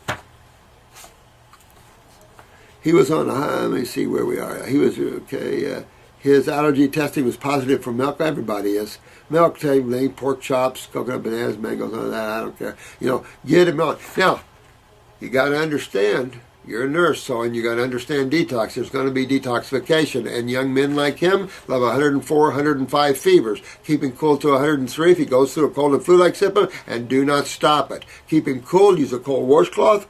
He was on let me see where we are. He was, okay, his allergy testing was positive for milk. Everybody is. Milk, table, pork chops, coconut, bananas, mangoes, all that, I don't care. Get him on. Now, you got to understand, you're a nurse, and you got to understand detox. There's going to be detoxification, and young men like him will have 104, 105 fevers. Keep him cool to 103 if he goes through a cold and flu-like symptom, and do not stop it. Keep him cool, use a cold washcloth,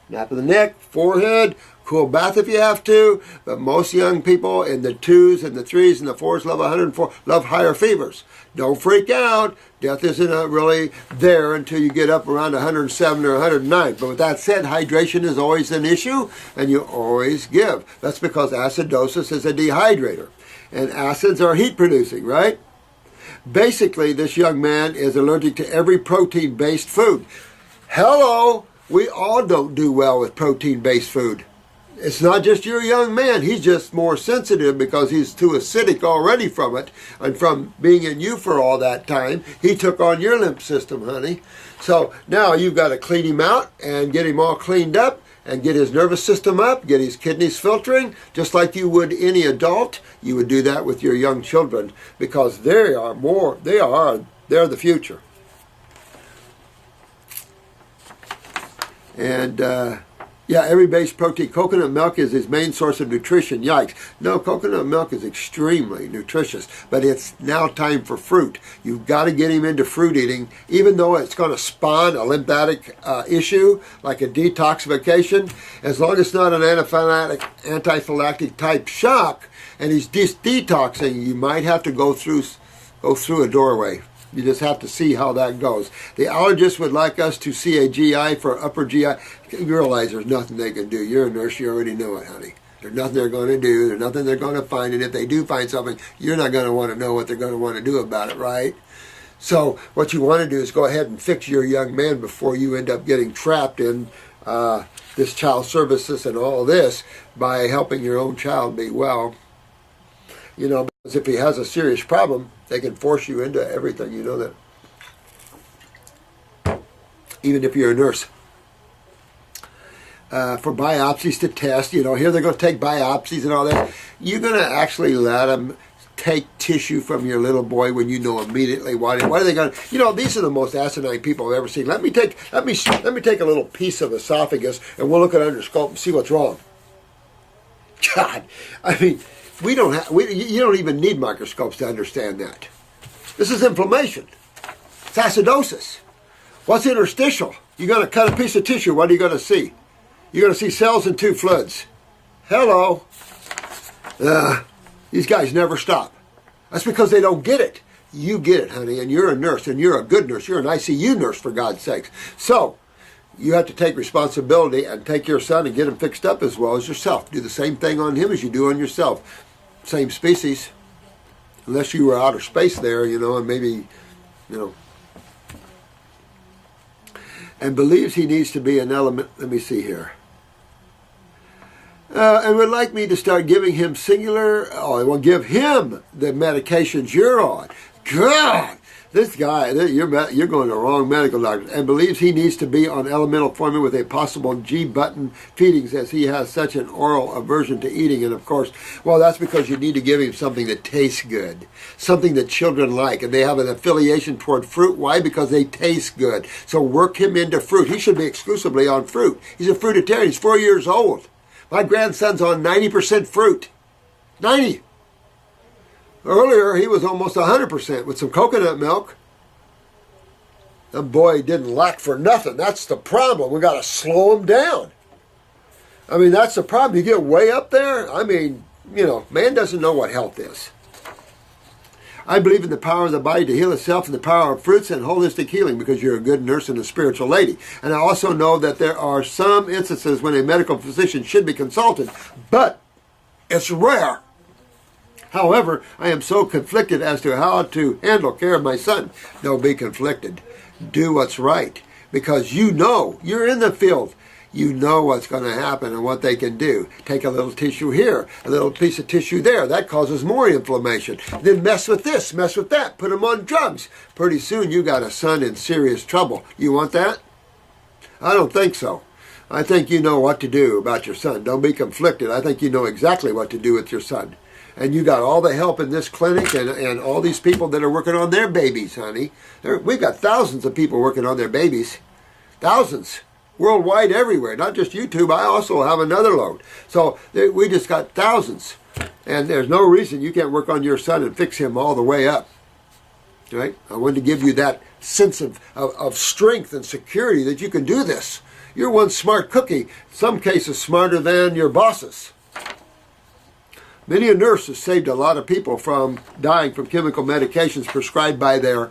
nape of the neck, forehead, cool bath if you have to, but most young people in the 2s and the 3s and the 4s love 104, love higher fevers. Don't freak out. Death isn't really there until you get up around 107 or 109. But with that said, hydration is always an issue, and you always give. That's because acidosis is a dehydrator, and acids are heat producing, right? Basically, this young man is allergic to every protein-based food. Hello! We all don't do well with protein-based food. It's not just your young man. He's just more sensitive because he's too acidic already from it. And from being in you for all that time, he took on your lymph system, honey. So now you've got to clean him out and get him all cleaned up and get his nervous system up, get his kidneys filtering, just like you would any adult. You would do that with your young children because they're the future. And, every base protein. Coconut milk is his main source of nutrition. Yikes. No, coconut milk is extremely nutritious, but it's now time for fruit. You've got to get him into fruit eating, even though it's going to spawn a lymphatic issue, like a detoxification. As long as it's not an anaphylactic type shock, and he's detoxing, you might have to go through a doorway. You just have to see how that goes. The allergist would like us to see a GI for upper GI. You realize there's nothing they can do. You're a nurse. You already know it, honey. There's nothing they're going to do. There's nothing they're going to find. And if they do find something, you're not going to want to know what they're going to want to do about it, right? So what you want to do is go ahead and fix your young man before you end up getting trapped in this child services and all this by helping your own child be well. Because if he has a serious problem, they can force you into everything. You know that. Even if you're a nurse. For biopsies to test, here they're going to take biopsies and all that. You're going to actually let them take tissue from your little boy when you know immediately what are they going to. These are the most asinine people I've ever seen. Let me take a little piece of esophagus and we'll look at under scope and see what's wrong. God, I mean. You don't even need microscopes to understand that. This is inflammation. It's acidosis. What's interstitial? You're going to cut a piece of tissue. What are you going to see? You're going to see cells and 2 fluids. Hello. These guys never stop. That's because they don't get it. you get it, honey, and you're a nurse, and you're a good nurse. You're an ICU nurse, for God's sakes. So you have to take responsibility and take your son and get him fixed up as well as yourself. Do the same thing on him as you do on yourself. Same species. Unless you were outer space there, and maybe, and believes he needs to be an element. Let me see here. And would like me to start giving him I will give him the medications you're on. God, this guy, you're going to the wrong medical doctor. And believes he needs to be on elemental formula with a possible G-button feedings, as he has such an oral aversion to eating. And of course, well, that's because you need to give him something that tastes good, something that children like. And they have an affiliation toward fruit. Why? Because they taste good. So work him into fruit. He should be exclusively on fruit. He's a fruitarian. He's 4 years old. My grandson's on 90% fruit. 90. Earlier, he was almost 100% with some coconut milk. That boy didn't lack for nothing. That's the problem. We got to slow him down. I mean, that's the problem. You get way up there. I mean, man doesn't know what health is. I believe in the power of the body to heal itself and the power of fruits and holistic healing, because you're a good nurse and a spiritual lady. And I also know that there are some instances when a medical physician should be consulted, but it's rare. However, I am so conflicted as to how to handle care of my son. Don't be conflicted. Do what's right, because you're in the field. You know what's going to happen and what they can do. Take a little tissue here, a little piece of tissue there. That causes more inflammation. Then mess with this, mess with that. Put them on drugs. Pretty soon you got a son in serious trouble. You want that? I don't think so. I think you know what to do about your son. Don't be conflicted. I think you know exactly what to do with your son. And you got all the help in this clinic and all these people that are working on their babies, honey. We've got thousands of people working on their babies. Thousands. Worldwide, everywhere, not just YouTube. I also have another load. So we just got thousands. And there's no reason you can't work on your son and fix him all the way up. Right? I wanted to give you that sense of strength and security that you can do this. You're one smart cookie, in some cases smarter than your bosses. Many a nurse has saved a lot of people from dying from chemical medications prescribed by their...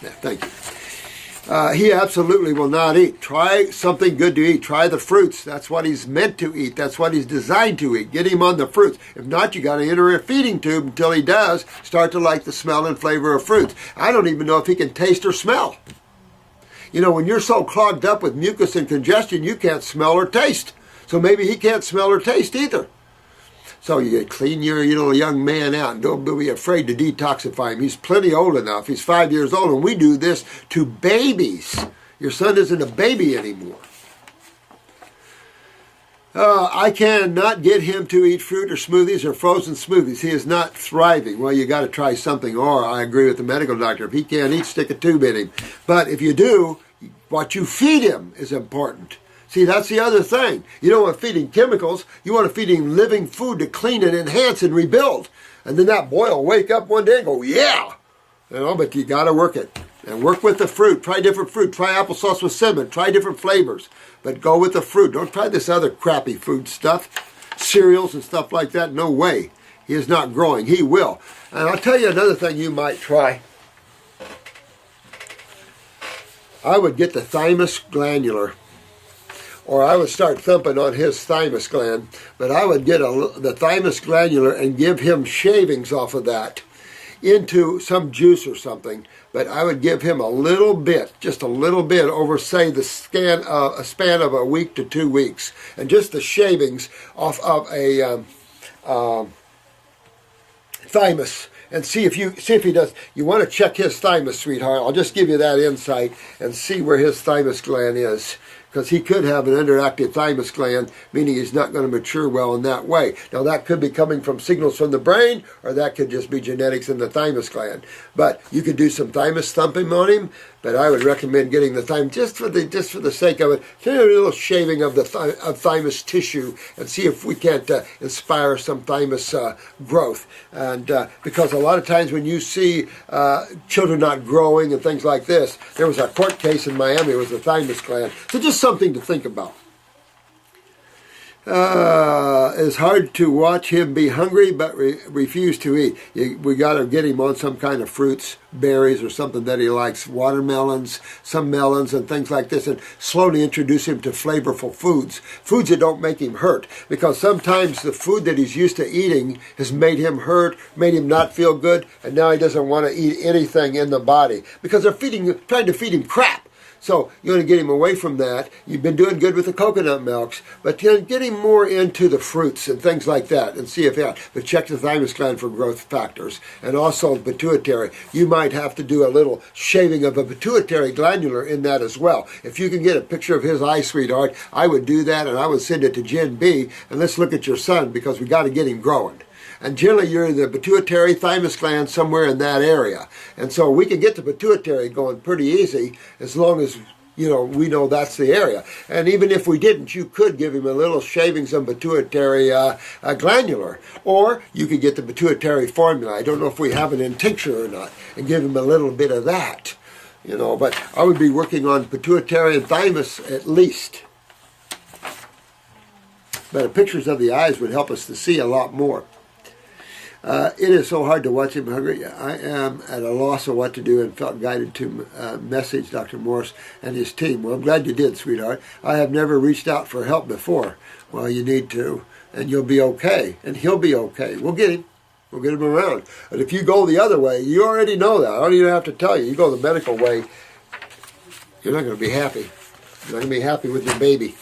Yeah, thank you. He absolutely will not eat. Try something good to eat. Try the fruits. That's what he's meant to eat. That's what he's designed to eat. Get him on the fruits. If not, you got to enter a feeding tube until he does start to like the smell and flavor of fruits. I don't even know if he can taste or smell. When you're so clogged up with mucus and congestion, you can't smell or taste. So maybe he can't smell or taste either. So you clean your young man out and don't be afraid to detoxify him. He's plenty old enough. He's 5 years old, and we do this to babies. Your son isn't a baby anymore. I cannot get him to eat fruit or smoothies or frozen smoothies. He is not thriving. Well, you got to try something, or I agree with the medical doctor. If he can't eat, stick a tube in him. But if you do, what you feed him is important. See, that's the other thing. You don't want to feed him chemicals. You want to feed him living food to clean and enhance and rebuild. And then that boy will wake up one day and go, yeah! But you got to work it. And work with the fruit. Try different fruit. Try applesauce with cinnamon. Try different flavors. But go with the fruit. Don't try this other crappy food stuff. Cereals and stuff like that. No way. He is not growing. He will. And I'll tell you another thing you might try. I would get the thymus glandular. Or I would start thumping on his thymus gland. But I would get the thymus glandular and give him shavings off of that into some juice or something. But I would give him a little bit, just a little bit, over, say, a span of a week to 2 weeks. And just the shavings off of a thymus. And see if he does. You want to check his thymus, sweetheart. I'll just give you that insight and see where his thymus gland is. Because he could have an underactive thymus gland, meaning he's not going to mature well in that way. Now, that could be coming from signals from the brain, or that could just be genetics in the thymus gland. But you could do some thymus thumping on him, but I would recommend getting the thymus just for the sake of it. Do a little shaving of the thymus tissue and see if we can't inspire some thymus growth. And because a lot of times when you see children not growing and things like this, there was a court case in Miami. It was the thymus gland. So just something to think about. It's hard to watch him be hungry but refuse to eat. We got to get him on some kind of fruits, berries, or something that he likes, watermelons, some melons, and things like this, and slowly introduce him to flavorful foods that don't make him hurt. Because sometimes the food that he's used to eating has made him hurt, made him not feel good, and now he doesn't want to eat anything in the body because they're trying to feed him crap. So you want to get him away from that. You've been doing good with the coconut milks, but get him more into the fruits and things like that and see if that. But check the thymus gland for growth factors and also the pituitary. You might have to do a little shaving of a pituitary glandular in that as well. If you can get a picture of his eye, sweetheart, I would do that and I would send it to Jen B. And let's look at your son because we got to get him growing. And generally, you're in the pituitary thymus gland somewhere in that area. And so we can get the pituitary going pretty easy as long as, we know that's the area. And even if we didn't, you could give him a little shavings of pituitary glandular. Or you could get the pituitary formula. I don't know if we have it in tincture or not. And give him a little bit of that. But I would be working on pituitary and thymus at least. But pictures of the eyes would help us to see a lot more. It is so hard to watch him hungry. I am at a loss of what to do and felt guided to message Dr. Morse and his team. Well, I'm glad you did, sweetheart. I have never reached out for help before. Well, you need to, and you'll be okay, and he'll be okay. We'll get him. We'll get him around. And if you go the other way, you already know that. I don't even have to tell you. You go the medical way, you're not going to be happy. You're not going to be happy with your baby.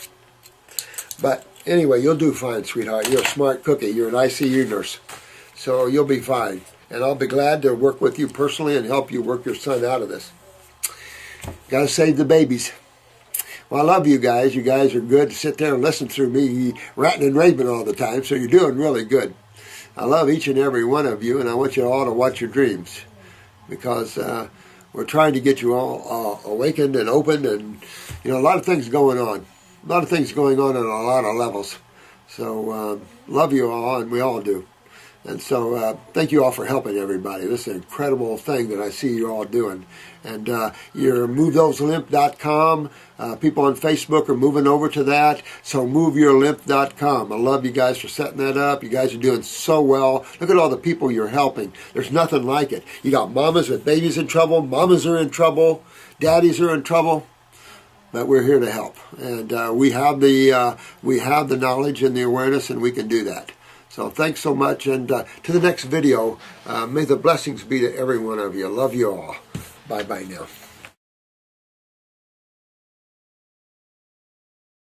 But anyway, you'll do fine, sweetheart. You're a smart cookie. You're an ICU nurse. So you'll be fine. And I'll be glad to work with you personally and help you work your son out of this. Got to save the babies. Well, I love you guys. You guys are good to sit there and listen through me ranting and raving all the time. So you're doing really good. I love each and every one of you. And I want you all to watch your dreams. Because we're trying to get you all awakened and opened. And, a lot of things going on. A lot of things going on a lot of levels. So love you all, and we all do. And so thank you all for helping everybody. This is an incredible thing that I see you all doing. And you're MoveThoseLymph.com. People on Facebook are moving over to that. So MoveYourLymph.com. I love you guys for setting that up. You guys are doing so well. Look at all the people you're helping. There's nothing like it. You got mamas with babies in trouble. Mamas are in trouble. Daddies are in trouble. But we're here to help. And we have the knowledge and the awareness, and we can do that. So thanks so much, and to the next video, may the blessings be to every one of you. Love you all. Bye-bye now.